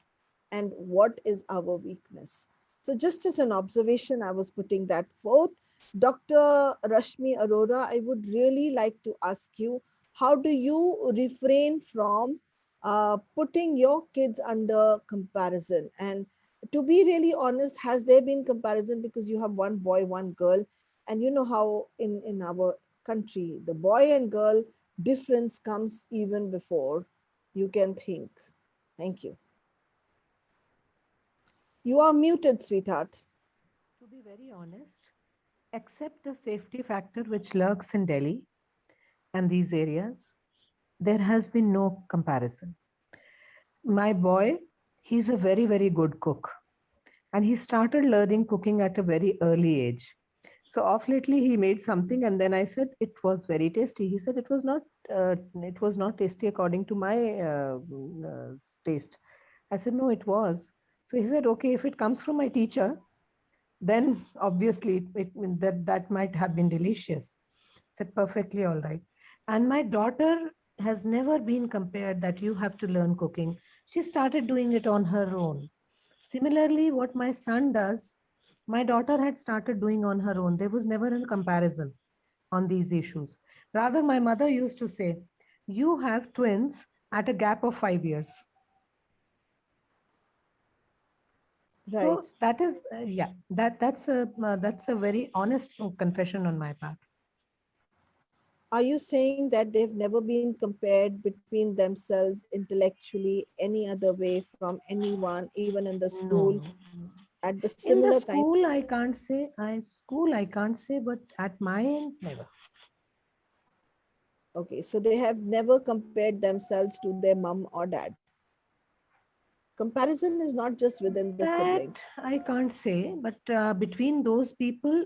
and what is our weakness. So, just as an observation, I was putting that forth. Dr. Rashmi Arora, I would really like to ask you, how do you refrain from putting your kids under comparison? And to be really honest, has there been comparison because you have one boy, one girl? And you know how in our country, the boy and girl difference comes even before you can think. Thank you. You are muted, sweetheart. To be very honest, except the safety factor which lurks in Delhi and these areas, there has been no comparison. My boy, he's a very, very good cook. And he started learning cooking at a very early age. So off lately he made something, and then I said it was very tasty. He said it was not tasty according to my taste. I said no, it was. So he said, okay, if it comes from my teacher, then obviously that might have been delicious. I said perfectly all right. And my daughter has never been compared that you have to learn cooking. She started doing it on her own. Similarly, what my son does, my daughter had started doing on her own. There was never a comparison on these issues. Rather, my mother used to say, you have twins at a gap of 5 years. Right. So that is, yeah, that's a very honest confession on my part. Are you saying that they've never been compared between themselves intellectually any other way from anyone, even in the school, No. at the In the similar kind? school, I can't say, but at my end, never. Okay, so they have never compared themselves to their mom or dad. Comparison is not just within the That siblings. I can't say, but between those people,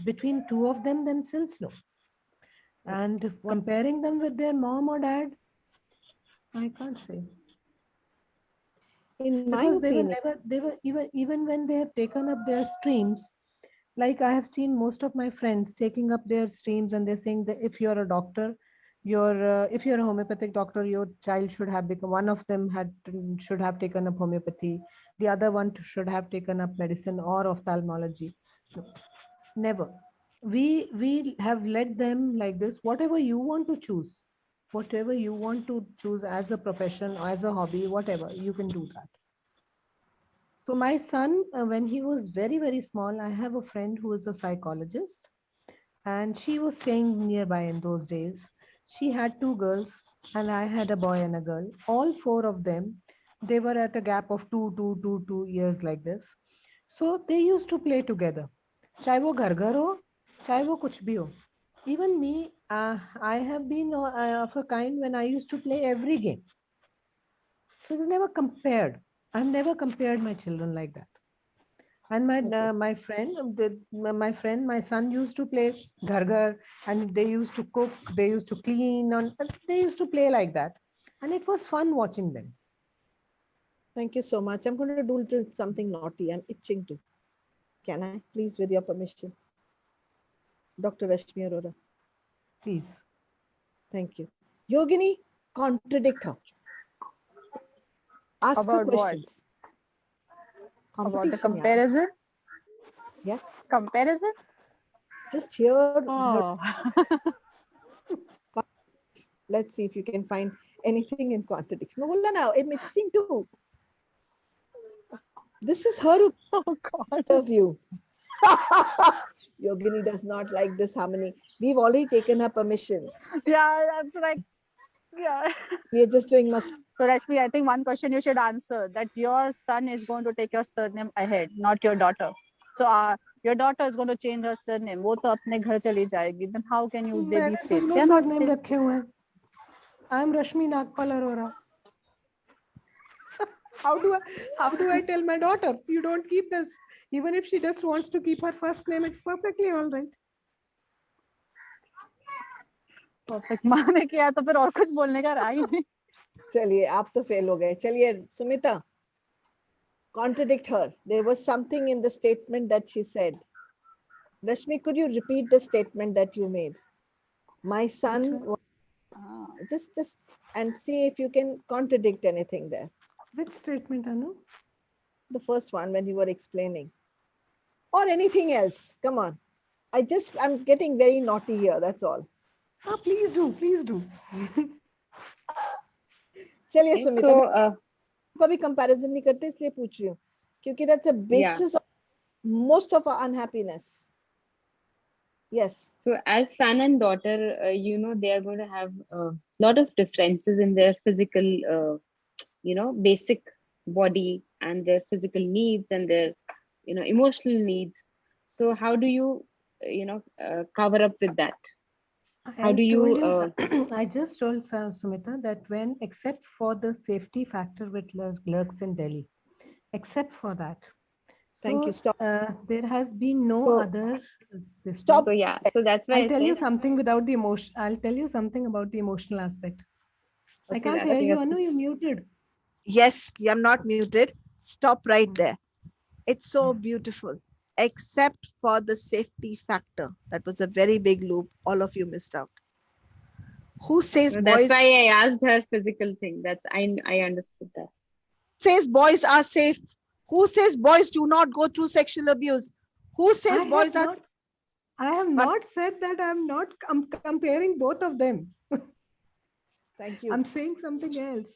between two of them themselves, no. And One, comparing them with their mom or dad, I can't say. in my Because opinion, they were even when they have taken up their streams, like I have seen most of my friends taking up their streams, and they're saying that if you're a doctor, if you're a homeopathic doctor, your child should have become, one of them should have taken up homeopathy, the other one should have taken up medicine or ophthalmology. No, never. We have let them like this. Whatever you want to choose, whatever you want to choose as a profession or as a hobby, whatever, you can do that. So my son, when he was very, very small, I have a friend who is a psychologist, and she was staying nearby in those days. She had two girls, and I had a boy and a girl. All four of them, they were at a gap of 2 years like this. So they used to play together. चाहे वो घर घर हो, चाहे वो कुछ भी हो. Even me, I have been of a kind when I used to play every game. So it was never compared. I've never compared my children like that. And okay. my friend, my son used to play ghar ghar, and they used to cook, they used to clean, and they used to play like that, and it was fun watching them. Thank you so much. I'm going to do something naughty. I'm itching to. Can I, please, with your permission? Dr. Rashmi Arora. Please. Thank you. Yogini, contradict her. Ask her About what? questions. About the Competition, yeah. comparison? Yes. Comparison? Just hear her. Oh. Let's see if you can find anything in contradiction. Bola now, I'm itching too. This is her Oh God. of you. Yogini does not like this harmony. We've already taken her permission. Yeah, that's like, yeah. We are just doing must. So Rashmi, I think one question you should answer, that your son is going to take your surname ahead, not your daughter. So your daughter is going to change her surname. वो तो अपने घर चली जाएगी. Then how can you they be मैंने safe? दोनों They are not surname safe. रखे हुए हैं. I am Rashmi Nagpal Arora. How do I tell my daughter you don't keep this? Even if she just wants to keep her first name, it's perfectly all right. Perfect. माँ ने किया तो फिर और कुछ बोलने का रहा ही नहीं. चलिए आप तो फेल हो गए. चलिए Sumita, contradict her. There was something in the statement that she said. Rashmi, could you repeat the statement that you made? My son, just and see if you can contradict anything there. Which statement, Anu? The first one when you were explaining, or anything else. Come on. I'm getting very naughty here. That's all. Ah, please do, please do. चलिए Okay, Sumita, so कभी comparison नहीं करते इसलिए पूछ रही हूँ क्योंकि that's a basis of most of our unhappiness. Yes. so as son and daughter, you know, they are going to have a lot of differences in their physical, you know, basic body and their physical needs and their, you know, emotional needs. So how do you, you know, cover up with that? How do you? I just told Sumita that when, except for the safety factor which lurks in Delhi, except for that. Thank you. Stop. There has been no So, other. stop. So yeah, so that's why I'll tell you said, something without the emotion. I'll tell you something about the emotional aspect. I Okay, can't that's hear you, that's Anu. You're muted. yes, I'm not muted. Stop right there. It's so beautiful, except for the safety factor. That was a very big loop. All of you missed out. Who says no, that's boys why I asked her physical thing. That's I understood that. says boys are safe? Who says boys do not go through sexual abuse? Who says boys are? I have not said that. I'm not comparing both of them. Thank you. I'm saying something else.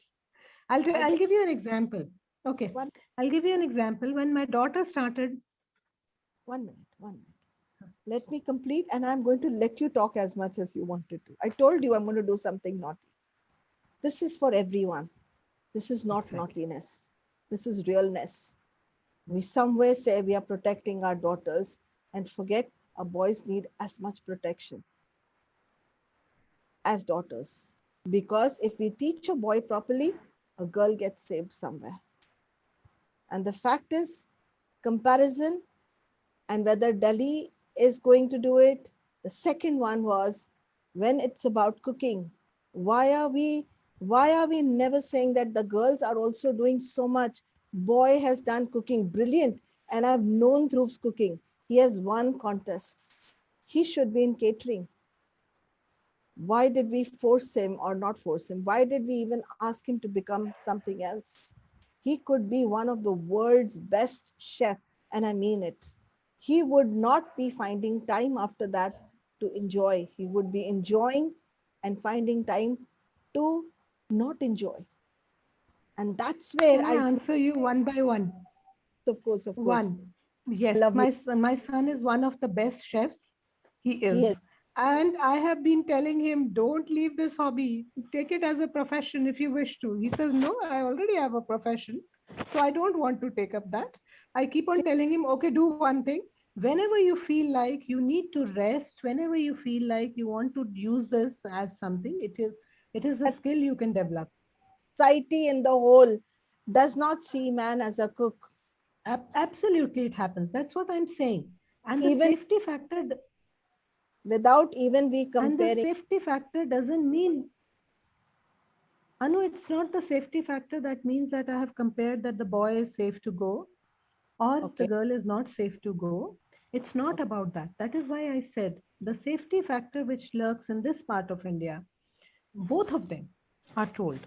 I'll give you an example. Okay, One, I'll give you an example. When my daughter started, 1 minute, 1 minute. Let me complete, and I'm going to let you talk as much as you wanted to. I told you I'm going to do something naughty. This is for everyone. This is not exactly. naughtiness. This is realness. We somewhere say we are protecting our daughters and forget our boys need as much protection as daughters. Because if we teach a boy properly, a girl gets saved somewhere. And the fact is, comparison and whether Delhi is going to do it. The second one was when it's about cooking. Why are we why are we never saying that the girls are also doing so much? Boy has done cooking brilliant, and I've known Dhruv's cooking. He has won contests. He should be in catering. Why did we force him or not force him? Why did we even ask him to become something else? He could be one of the world's best chef, and I mean it. He would not be finding time after that to enjoy. He would be enjoying and finding time to not enjoy. And that's where Can I I, answer you one by one? of course, One, I yes, love you. my son is one of the best chefs. He is. Yes, And I have been telling him, don't leave this hobby. Take it as a profession if you wish to. He says, no, I already have a profession. So I don't want to take up that. I keep on telling him, okay, do one thing. Whenever you feel like you need to rest, whenever you feel like you want to use this as something, it is a that's skill you can develop. society in the whole does not see man as a cook. Absolutely, it happens. That's what I'm saying. And the Even safety factor without even we and the comparing. safety factor doesn't mean, Anu, it's not the safety factor that means that I have compared that the boy is safe to go or the Okay, girl is not safe to go. It's not okay. about that. That is why I said the safety factor which lurks in this part of India, both of them are told,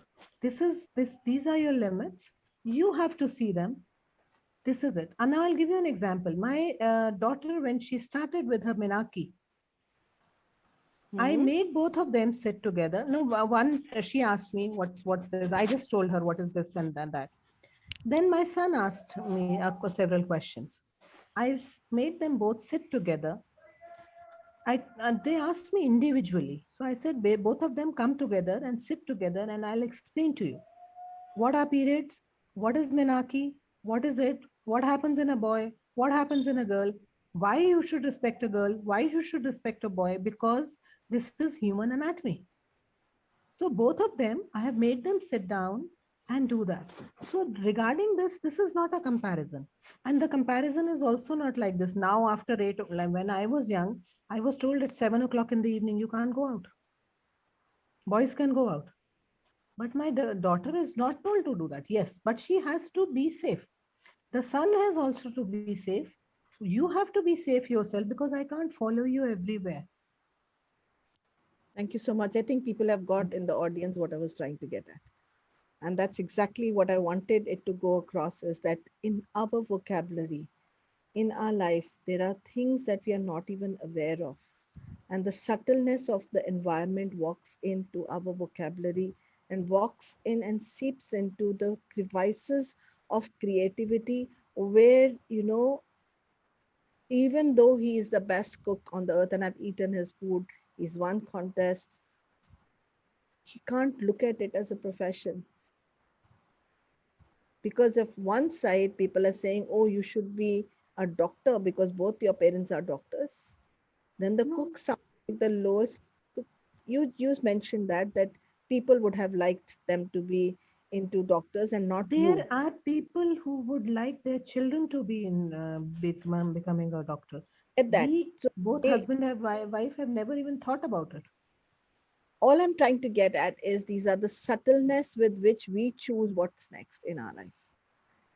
these are your limits. You have to see them. This is it. And I'll give you an example. My daughter, when she started with her Minaki, I Hmm. made both of them sit together. No, one she asked me what's this. I just told her what is this and that. Then my son asked me several questions. Made them both sit together. They asked me individually. So I said, both of them come together and sit together, and I'll explain to you what are periods, what is Menaki, what is it, what happens in a boy, what happens in a girl, why you should respect a girl, why you should respect a boy, because this is human anatomy. So both of them, I have made them sit down and do that. So regarding this is not a comparison. And the comparison is also not like this. Now after 8, like when I was young, I was told at 7 o'clock in the evening, you can't go out. Boys can go out. But my daughter is not told to do that. Yes, but she has to be safe. The son has also to be safe. You have to be safe yourself because I can't follow you everywhere. Thank you so much. I think people have got in the audience what I was trying to get at. And that's exactly what I wanted it to go across is that in our vocabulary, in our life, there are things that we are not even aware of. And the subtleness of the environment walks into our vocabulary and walks in and seeps into the crevices of creativity where, even though he is the best cook on the earth and I've eaten his food, he's won contests, he can't look at it as a profession. Because if one side people are saying, oh, you should be a doctor because both your parents are doctors, then the No, cook sounds like the lowest cook. You mentioned that people would have liked them to be into doctors and not you. there are people who would like their children to be in becoming a doctor. Get that. We, So both they, husband and wife, have never even thought about it. all I'm trying to get at is these are the subtleness with which we choose what's next in our life,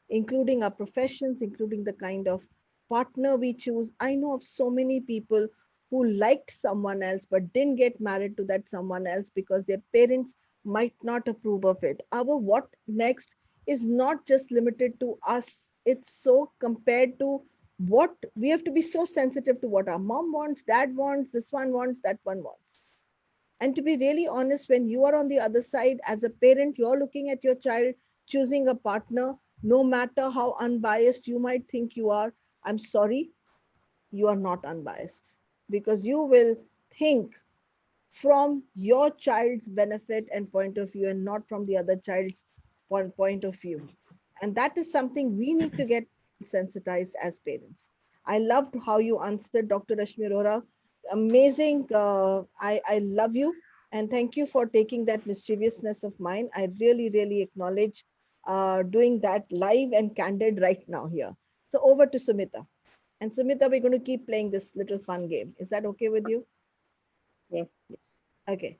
including our professions, including the kind of partner we choose. I know of so many people who liked someone else but didn't get married to that someone else because their parents might not approve of it. Our what next is not just limited to us, it's so compared to what we have to be so sensitive to what our mom wants, dad wants, this one wants, that one wants. And to be really honest, when you are on the other side as a parent, you're looking at your child choosing a partner. No matter how unbiased you might think you are, I'm sorry, you are not unbiased, because you will think from your child's benefit and point of view, and not from the other child's point of view. And that is something we need to get sensitized as parents. I loved how you answered, Dr. Rashmi Arora. Amazing. I love you. And thank you for taking that mischievousness of mine. I really, really acknowledge doing that live and candid right now here. So over to Sumita. And Sumita, we're going to keep playing this little fun game. Is that okay with you? Yes. Okay.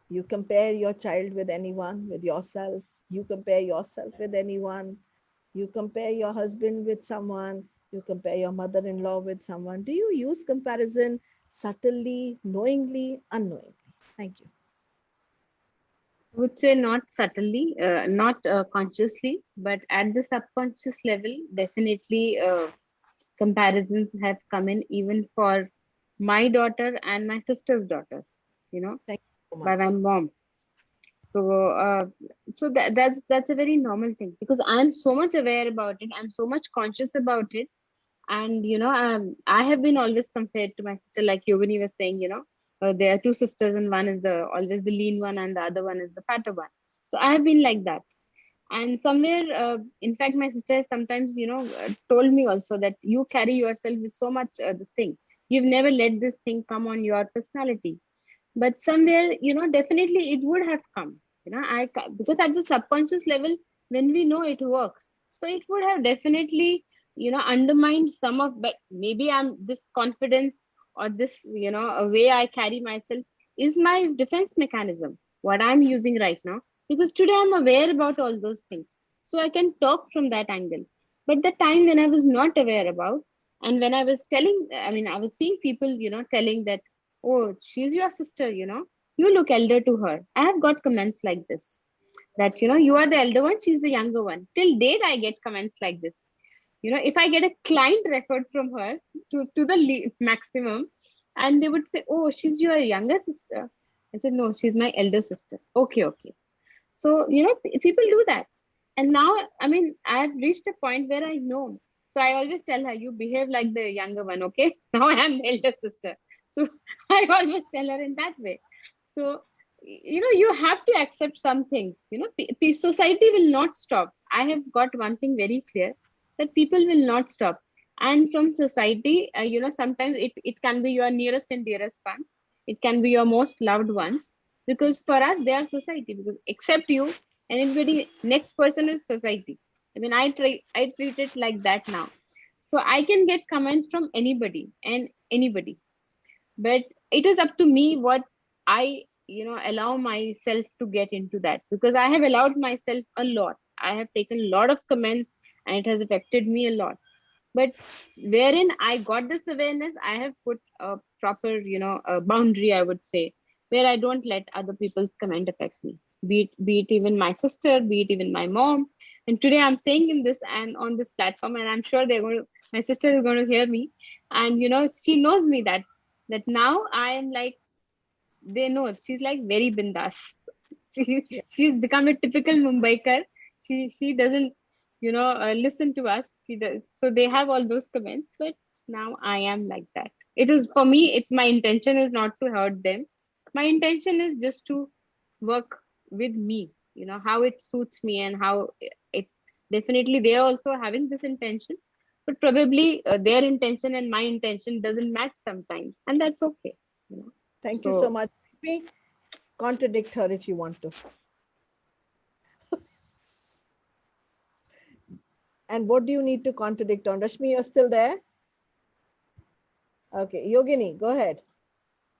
You compare your child with anyone, with yourself. You compare yourself with anyone. You compare your husband with someone. You compare your mother-in-law with someone. Do you use comparison subtly, knowingly, unknowingly? Thank you. I would say not subtly, not consciously, but at the subconscious level, definitely comparisons have come in, even for my daughter and my sister's daughter, you know, Thank you so by my much. mom. So that's a very normal thing, because I'm so much aware about it. I'm so much conscious about it. And I have been always compared to my sister, like Yogini was saying. There are two sisters, and one is the always the lean one, and the other one is the fatter one. So I have been like that. And somewhere, in fact, my sister has sometimes told me also that you carry yourself with so much this thing. You've never let this thing come on your personality. But somewhere, definitely it would have come. Because at the subconscious level, when we know it works, so it would have definitely undermined some of, but maybe I'm this confidence, or this a way I carry myself is my defense mechanism, what I'm using right now, because today I'm aware about all those things, so I can talk from that angle. But the time when I was not aware about, and when I was telling, I mean, I was seeing people telling that, oh, she's your sister, you look elder to her. I have got comments like this, that you are the elder one, she's the younger one. Till date I get comments like this. If I get a client referred from her to the maximum, and they would say, oh, she's your younger sister. I said, no, she's my elder sister. Okay, okay. So people do that. And now, I mean, I've reached a point where I know. So I always tell her, you behave like the younger one, okay? Now I am the elder sister. So I always tell her in that way. So you have to accept some things. Society will not stop. I have got one thing very clear, that people will not stop. And from society, sometimes it can be your nearest and dearest ones. It can be your most loved ones, because for us they are society, because except you, anybody next person is society. I mean, I treat it like that now. So I can get comments from anybody and anybody, but it is up to me what I allow myself to get into that, because I have allowed myself a lot. I have taken a lot of comments, and it has affected me a lot. But wherein I got this awareness, I have put a proper a boundary, I would say, where I don't let other people's comment affect me, be it even my sister, be it even my mom. And today I'm saying in this and on this platform, and I'm sure my sister is going to hear me, and she knows me, that now I am like, they know she's like very bindas. Yeah. She's become a typical Mumbaikar. She doesn't listen to us. She does. So they have all those comments, but now I am like that. It is for me. My intention is not to hurt them. My intention is just to work with me. How it suits me, and how it definitely they are also having this intention, but probably their intention and my intention doesn't match sometimes, and that's okay. You know. Thank you so So much. Let me contradict her if you want to. And what do you need to contradict on? Rashmi, you're still there? Okay, Yogini, go ahead.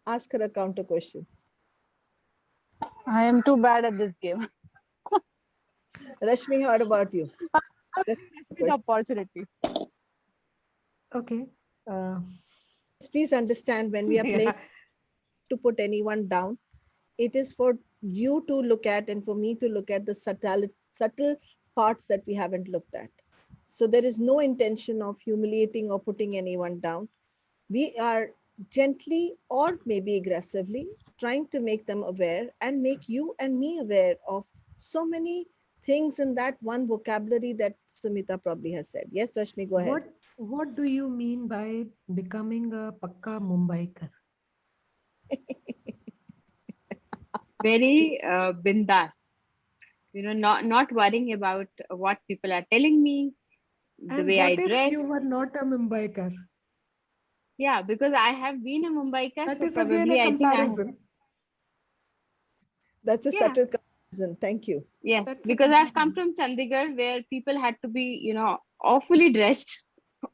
Ask her a counter question. I am too bad at this game. Rashmi, how about you? Give me the opportunity. Okay. Please understand, when we are playing, Yeah. to put anyone down, it is for you to look at and for me to look at the subtle parts that we haven't looked at. So there is no intention of humiliating or putting anyone down. We are gently or maybe aggressively trying to make them aware and make you and me aware of so many things in that one vocabulary that Sumita probably has said. Yes, Rashmi, go ahead. What do you mean by becoming a Pakka Mumbaikar? Very bindas. Not worrying about what people are telling me, the And way I what if dress. you were not a Mumbaikar? Yeah, because I have been a Mumbaikar, That so is again a probably I think I have. comparison. That's a Yeah, subtle comparison. Thank you. yes, That's a because I've come comparison. from Chandigarh where people had to be, awfully dressed,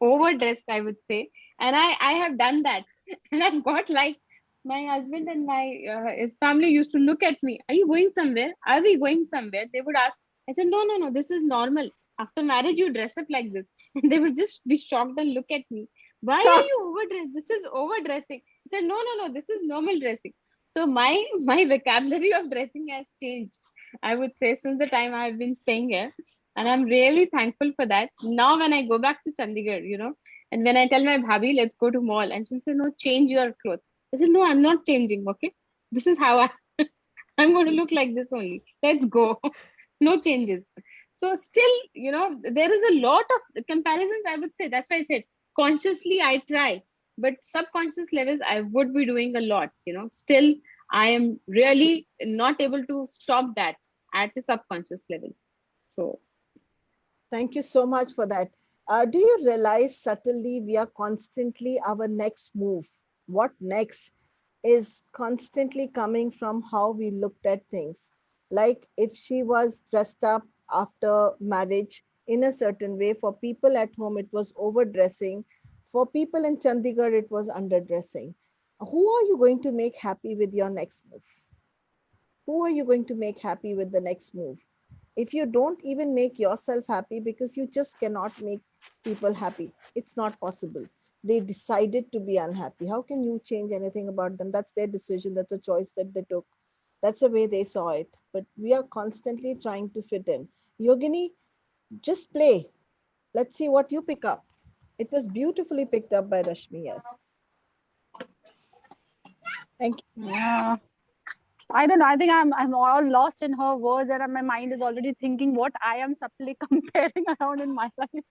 overdressed, I would say. And I have done that. And I've got like my husband and his family used to look at me. Are you going somewhere? Are we going somewhere? They would ask. I said, no, no, no, this is normal. After marriage, you dress up like this. And they would just be shocked and look at me. Why are you overdressed? This is overdressing. I said, no, no, no, this is normal dressing. So my vocabulary of dressing has changed, I would say, since the time I've been staying here. And I'm really thankful for that. Now, when I go back to Chandigarh, and when I tell my bhabhi, let's go to mall, and she'll say, no, change your clothes. I said, no, I'm not changing. Okay. This is how I'm going to look like this only. Let's go. No changes. So still, there is a lot of comparisons, I would say. That's why I said consciously I try, but subconscious levels, I would be doing a lot, still I am really not able to stop that at the subconscious level. So Thank you so much for that. Do you realize subtly we are constantly our next move? What next is constantly coming from how we looked at things. Like if she was dressed up after marriage in a certain way, for people at home, it was overdressing. For people in Chandigarh, it was underdressing. Who are you going to make happy with your next move? Who are you going to make happy with the next move? If you don't even make yourself happy, because you just cannot make people happy, it's not possible. They decided to be unhappy. How can you change anything about them? That's their decision. That's a choice that they took. That's the way they saw it. But we are constantly trying to fit in. Yogini, just play. Let's see what you pick up. It was beautifully picked up by Rashmi. Yes. Thank you. Yeah. I don't know. I think I'm all lost in her words, and my mind is already thinking what I am subtly comparing around in my life.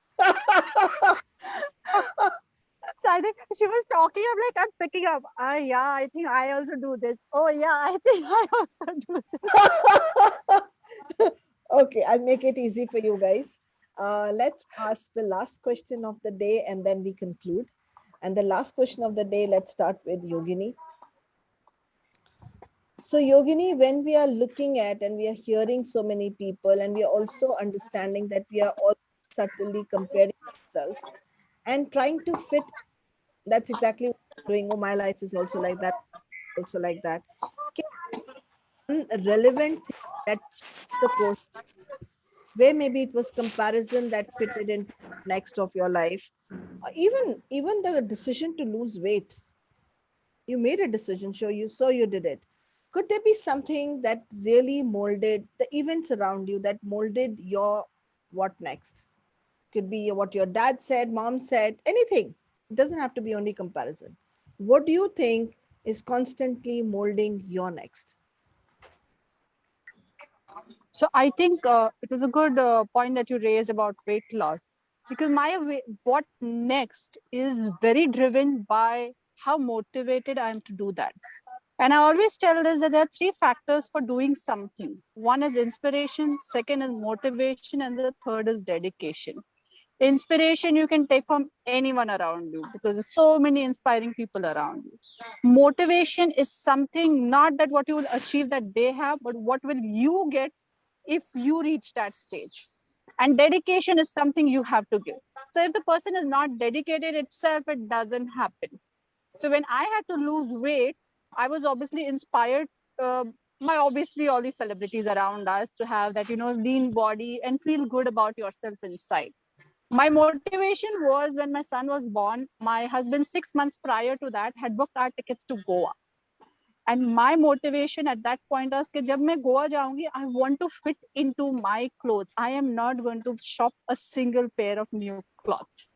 So I think she was talking. I'm like, I'm picking up. Yeah, I think I also do this. Oh yeah, I think I also do this. Okay, I'll make it easy for you guys. Let's ask the last question of the day and then we conclude. And the last question of the day, let's start with Yogini. So Yogini, when we are looking at and we are hearing so many people, and we are also understanding that we are all subtly comparing ourselves and trying to fit, that's exactly what I'm doing. Oh, my life is also like that, also like that. One relevant thing that the course, where maybe it was comparison that fitted into next of your life, or even the decision to lose weight. You made a decision, so you did it. Could there be something that really molded the events around you, that molded your what next? Could be what your dad said, mom said, anything. It doesn't have to be only comparison. What do you think is constantly molding your next? So I think it was a good point that you raised about weight loss, because what next is very driven by how motivated I am to do that. And I always tell this that there are three factors for doing something. One is inspiration, second is motivation, and the third is dedication. Inspiration you can take from anyone around you because there's so many inspiring people around you. Motivation is something not that what you will achieve that they have, but what will you get if you reach that stage. And dedication is something you have to give. So if the person is not dedicated itself, it doesn't happen. So when I had to lose weight, I was obviously inspired uh, by obviously all these celebrities around us to have that, lean body and feel good about yourself inside. My motivation was when my son was born, my husband 6 months prior to that had booked our tickets to Goa. And my motivation at that point was कि जब मैं गोवा जाऊंगी, I want to fit into my clothes. I am not going to shop a single pair of new clothes.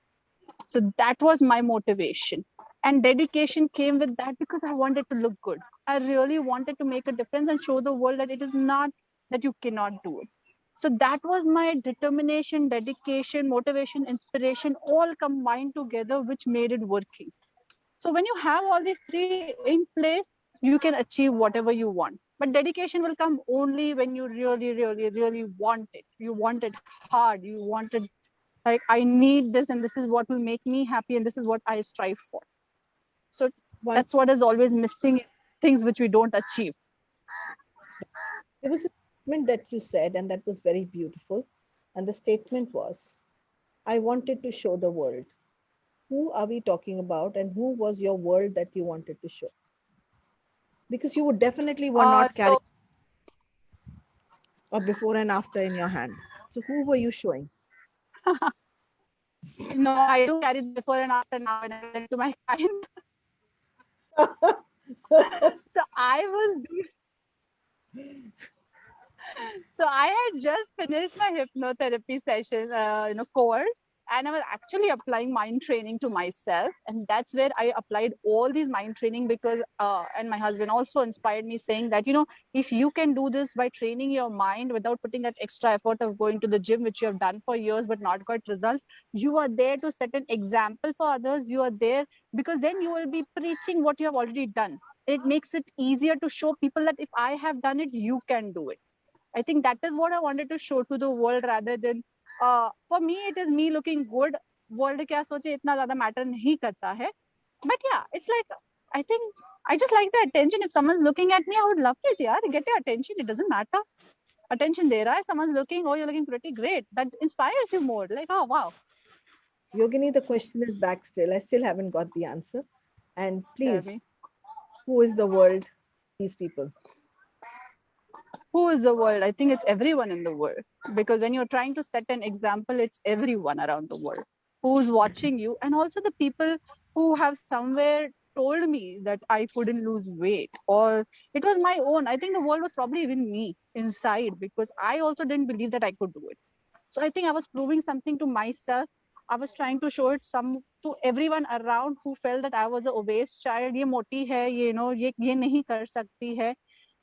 So that was my motivation. And dedication came with that because I wanted to look good. I really wanted to make a difference and show the world that it is not that you cannot do it. So that was my determination, dedication, motivation, inspiration, all combined together, which made it working. So when you have all these three in place, you can achieve whatever you want. But dedication will come only when you really, really, really want it. You want it hard. You want it like, I need this, and this is what will make me happy, and this is what I strive for. So One, that's what is always missing in things which we don't achieve. there was a statement that you said, and that was very beautiful. And the statement was, I wanted to show the world. Who are we talking about, and who was your world that you wanted to show? Because you would definitely were not carrying So a before and after in your hand. So who were you showing? no, I do carry the before and after now when I present to my client. So I was so I had just finished my hypnotherapy session, course, and I was actually applying mind training to myself, and that's where I applied all these mind training because, and my husband also inspired me, saying that if you can do this by training your mind without putting that extra effort of going to the gym, which you have done for years but not got results, you are there to set an example for others. You are there because then you will be preaching what you have already done. It makes it easier to show people that if I have done it, you can do it. I think that is what I wanted to show to the world rather than, for me, it is me looking good. World क्या सोचे इतना ज़्यादा matter नहीं करता है. But yeah, it's like, I think I just like the attention. If someone's looking at me, I would love it, yeah. Get your attention. It doesn't matter. Attention दे रहा है. Someone's looking, oh, you're looking pretty great. That inspires you more. Like, oh, wow. Yogini, the question is back still. I still haven't got the answer. And Tell please, me. who is the world? These people. Who is the world? I think it's everyone in the world. Because when you're trying to set an example, it's everyone around the world who's watching you. And also the people who have somewhere told me that I couldn't lose weight, or it was my own. I think the world was probably even me inside, because I also didn't believe that I could do it. So I think I was proving something to myself. I was trying to show it some to everyone around who felt that I was an obese child. ये मोटी है, ये नहीं कर सकती है.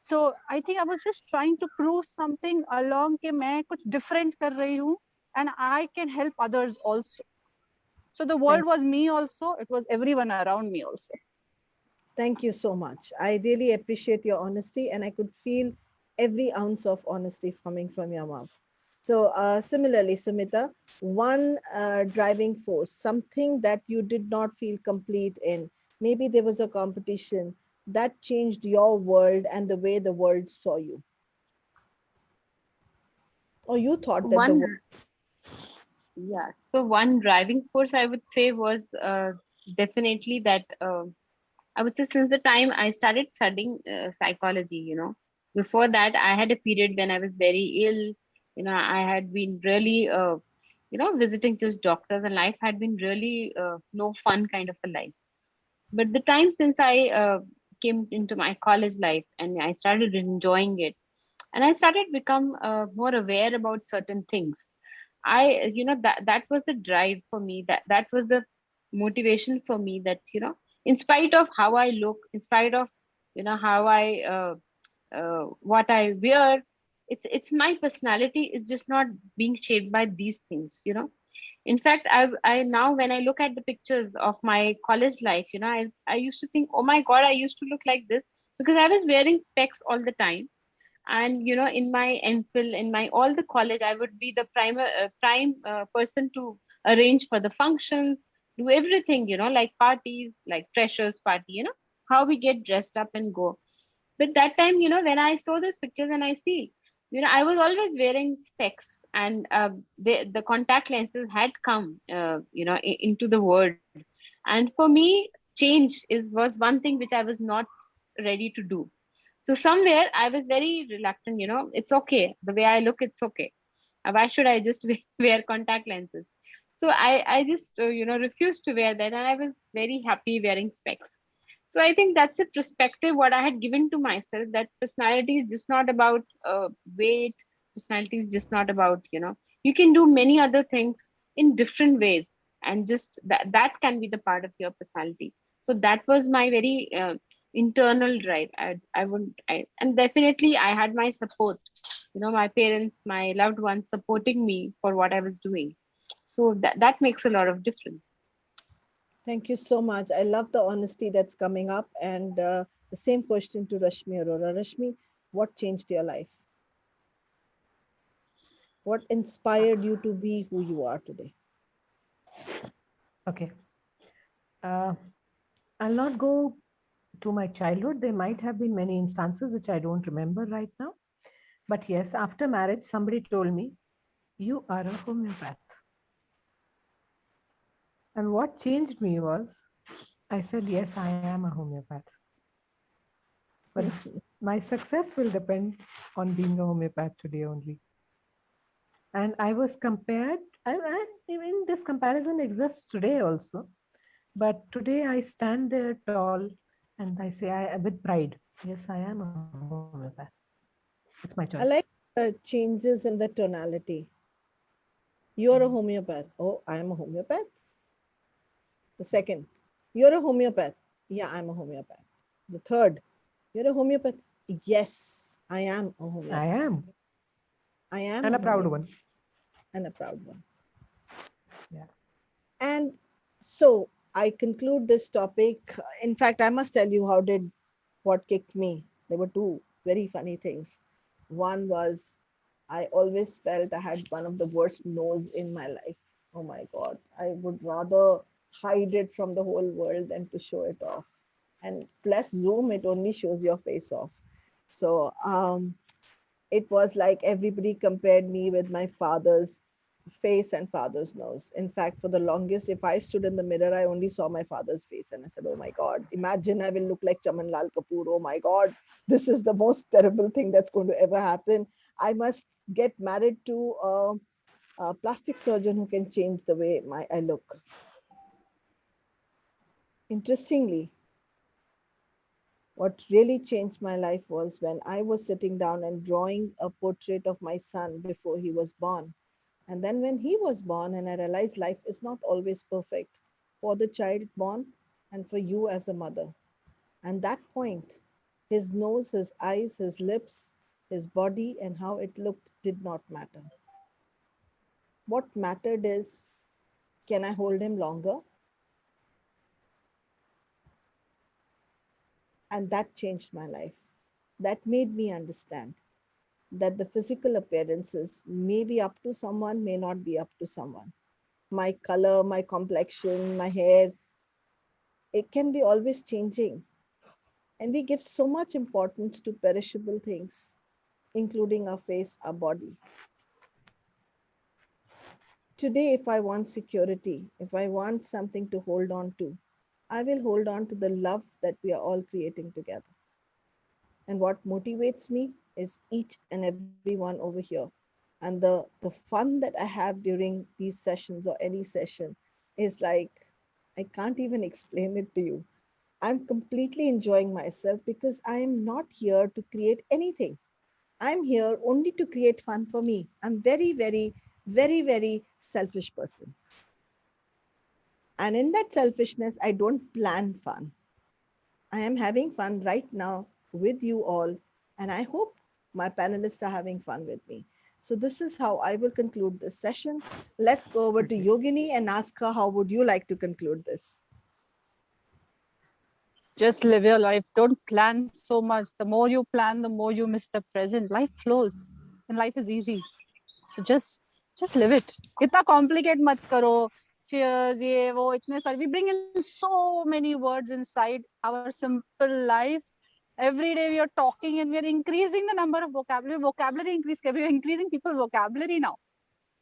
So I think I was just trying to prove something along कि मैं कुछ different कर रही हूँ, and I can help others also. So the world was me also. It was everyone around me also. Thank you so much. I really appreciate your honesty, and I could feel every ounce of honesty coming from your mouth. So, similarly, Sumita, one driving force, something that you did not feel complete in, maybe there was a competition that changed your world and the way the world saw you. Or you thought that the world. Yeah, so one driving force I would say was definitely that I would say since the time I started studying psychology, before that I had a period when I was very ill. I had been really, visiting just doctors, and life had been really no fun kind of a life. But the time since I came into my college life and I started enjoying it, and I started become more aware about certain things. That was the drive for me. That was the motivation for me. That in spite of how I look, in spite of how I what I wear, it's my personality is just not being shaped by these things. In fact, I now when I look at the pictures of my college life, I used to think, oh my God, I used to look like this because I was wearing specs all the time. And in my MPhil, in my all the college, I would be the prime person to arrange for the functions, do everything, like parties, like freshers party, how we get dressed up and go. But that time, when I saw those pictures and I see, I was always wearing specs, and the contact lenses had come into the world. And for me, change was one thing which I was not ready to do. So somewhere I was very reluctant, it's okay. The way I look, it's okay. Why should I just wear contact lenses? So I just, refused to wear that. And I was very happy wearing specs. So I think that's a perspective what I had given to myself, that personality is just not about weight. Personality is just not about, you can do many other things in different ways. And just that can be the part of your personality. So that was my very internal drive. And definitely I had my support my parents, my loved ones supporting me for what I was doing. So that makes a lot of difference. Thank you so much. I love the honesty that's coming up. And the same question to Rashmi Arora. Rashmi, what changed your life? What inspired you to be who you are today? Okay. Uh, I'll not go to my childhood. There might have been many instances which I don't remember right now. But yes, after marriage, somebody told me, you are a homeopath. And what changed me was, I said, yes, I am a homeopath. But my success will depend on being a homeopath today only. And I was compared, and even this comparison exists today also. But today I stand there tall and I say, with pride, yes, I am a homeopath. It's my choice. I like changes in the tonality. You're a homeopath. Oh, I'm a homeopath. The second, you're a homeopath. Yeah, I'm a homeopath. The third, you're a homeopath. Yes, I am a I homeopath. am. I am And a a proud homeopath one. and a proud one. Yeah. And so I conclude this topic. In fact, I must tell you how did what kicked me. There were two very funny things. One was I always felt I had one of the worst nose in my life. Oh my God. I would rather hide it from the whole world than to show it off. And plus Zoom, it only shows your face off. So it was like everybody compared me with my father's face and father's nose. In fact, for the longest, if I stood in the mirror, I only saw my father's face. And I said, oh my God, imagine I will look like Chaman Lal Kapoor. Oh my God, this is the most terrible thing that's going to ever happen. I must get married to a plastic surgeon who can change the way I look. Interestingly, what really changed my life was when I was sitting down and drawing a portrait of my son before he was born. And then when he was born, and I realized life is not always perfect for the child born and for you as a mother. And that point, his nose, his eyes, his lips, his body, and how it looked did not matter. What mattered is, can I hold him longer? And that changed my life. That made me understand that the physical appearances may be up to someone, may not be up to someone. My color, my complexion, my hair, it can be always changing. And we give so much importance to perishable things, including our face, our body. Today, if I want security, if I want something to hold on to, I will hold on to the love that we are all creating together. And what motivates me is each and every one over here. And the fun that I have during these sessions or any session is like, I can't even explain it to you. I'm completely enjoying myself because I am not here to create anything. I'm here only to create fun for me. I'm very, very, very, very selfish person. And in that selfishness, I don't plan fun. I am having fun right now with you all. And I hope my panelists are having fun with me. So this is how I will conclude this session. Let's go over to Yogini and ask her, how would you like to conclude this? Just live your life. Don't plan so much. The more you plan, the more you miss the present. Life flows and life is easy. So just live it. Itna complicate mat karo. Fears, ye, wo, itne sare. We bring in so many words inside our simple life. Every day we are talking and we are increasing the number of vocabulary. Vocabulary increase. We are increasing people's vocabulary now.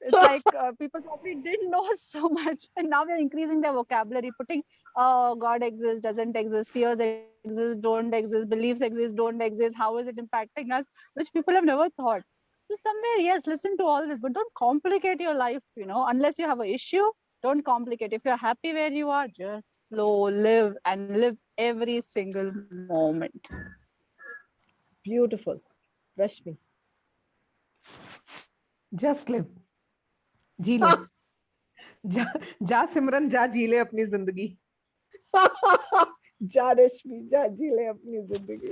It's like people probably didn't know so much, and now we're increasing their vocabulary, putting God exists, doesn't exist, fears exist, don't exist, beliefs exist, don't exist. How is it impacting us? Which people have never thought. So somewhere, yes, listen to all this, but don't complicate your life. Unless you have an issue, don't complicate. If you're happy where you are, just flow, live, and live every single moment. Beautiful. Rashmi. Just live. जी ले. जा सिमरन जा जी ले अपनी जिंदगी. जा रश्मि जा जी ले अपनी जिंदगी.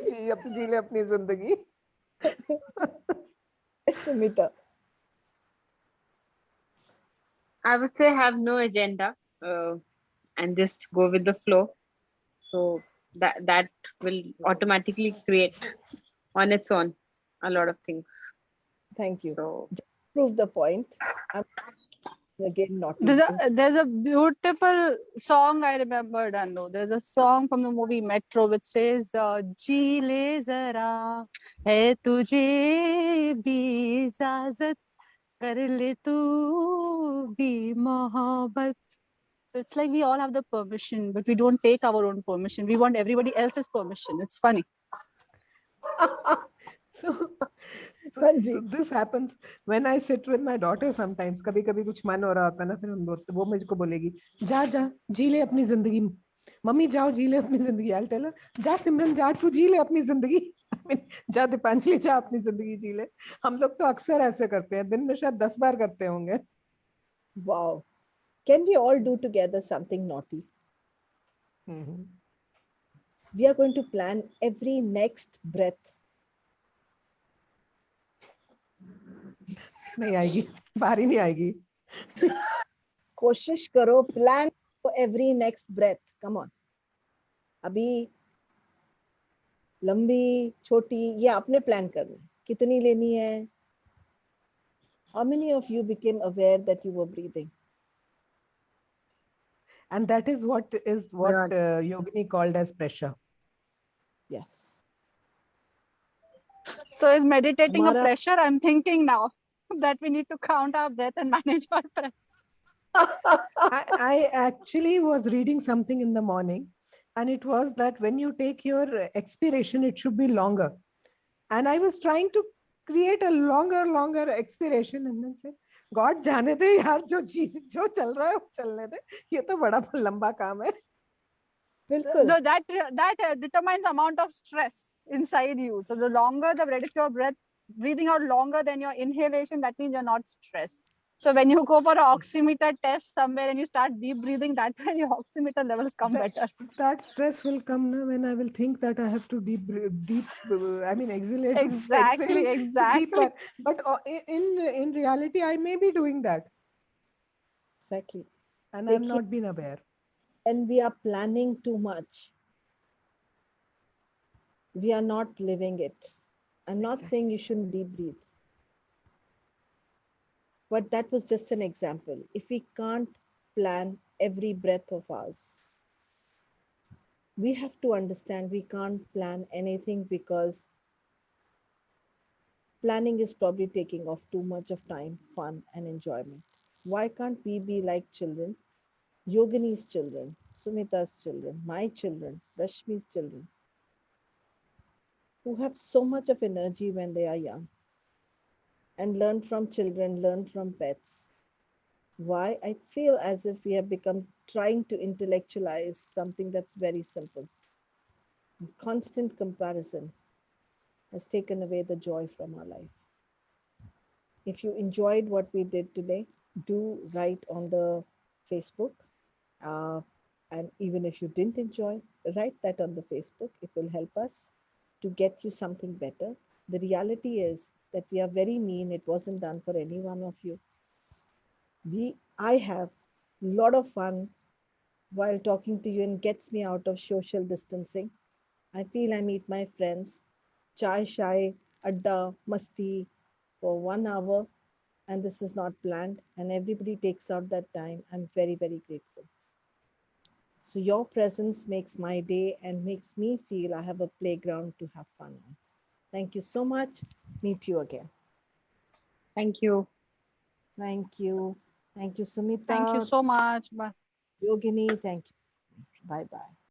जी ले अपनी जिंदगी. Yes, Sumita. I would say have no agenda and just go with the flow. So that will automatically create on its own a lot of things. Thank you. So Just prove the point. I'm again naughty There's because a beautiful song I remembered, Anu. There's a song from the movie Metro which says, "जी ले जरा है तुझे भी इजाजत कर ले तू भी मोहब्बत." So it's like we all have the permission, but we don't take our own permission. We want everybody else's permission. It's funny. So, हाँ so ji. this happens when I sit with my daughter sometimes. कभी कभी कुछ मन हो रहा होता है ना, फिर वो मुझको बोलेगी, जा जा जी ले अपनी जिंदगी, मम्मी जाओ जी ले अपनी जिंदगी. I'll tell her, जा सिमरन जा तू जी ले अपनी जिंदगी. I mean, जा दीपांजलि जा अपनी जिंदगी जी ले. हम लोग तो अक्सर ऐसे करते हैं, दिन में शायद 10 बार करते होंगे. Wow. Can we all do together something naughty? We are going to plan every next breath. नहीं आएगी, बारी नहीं आएगी. कोशिश करो, plan for every next breath. Come on. अभी लंबी छोटी ये आपने प्लान करना है. कितनी लेनी है? How many of you became aware that you were breathing? And that is what Yogini called as pressure. Yes. So is meditating a हमारा pressure? I'm thinking now that we need to count our breath and manage our breath. I actually was reading something in the morning, and it was that when you take your expiration, it should be longer. And I was trying to create a longer expiration, and then said, God जाने दे यार, जो चल रहा है वो चलने दे, ये तो बड़ा लंबा काम है. बिल्कुल. So that determines the amount of stress inside you. So the longer the rate of your breath, breathing out longer than your inhalation, that means you're not stressed. So when you go for an oximeter test somewhere and you start deep breathing, that's when your oximeter levels come better. That stress will come now when I will think that I have to I mean exhalate. Exactly. Deeper. But in reality, I may be doing that. Exactly. And I've not been aware. And we are planning too much. We are not living it. I'm not saying you shouldn't deep breathe. But that was just an example. If we can't plan every breath of ours, we have to understand we can't plan anything because planning is probably taking off too much of time, fun, and enjoyment. Why can't we be like children? Yogini's children, Sumita's children, my children, Rashmi's children, who have so much of energy when they are young, and learn from children, learn from pets. Why? I feel as if we have become trying to intellectualize something that's very simple. Constant comparison has taken away the joy from our life. If you enjoyed what we did today, do write on the Facebook. And even if you didn't enjoy, write that on the Facebook. It will help us to get you something better. The reality is that we are very mean. It wasn't done for any one of you. I have a lot of fun while talking to you and gets me out of social distancing. I feel I meet my friends, chai shai, adda, masti for 1 hour, and this is not planned, and everybody takes out that time. I'm very, very grateful. So your presence makes my day and makes me feel I have a playground to have fun on. Thank you so much. Meet you again. thank you. Thank you. Thank you, Sumita. Thank you so much. Bye. Yogini, thank you. Bye bye.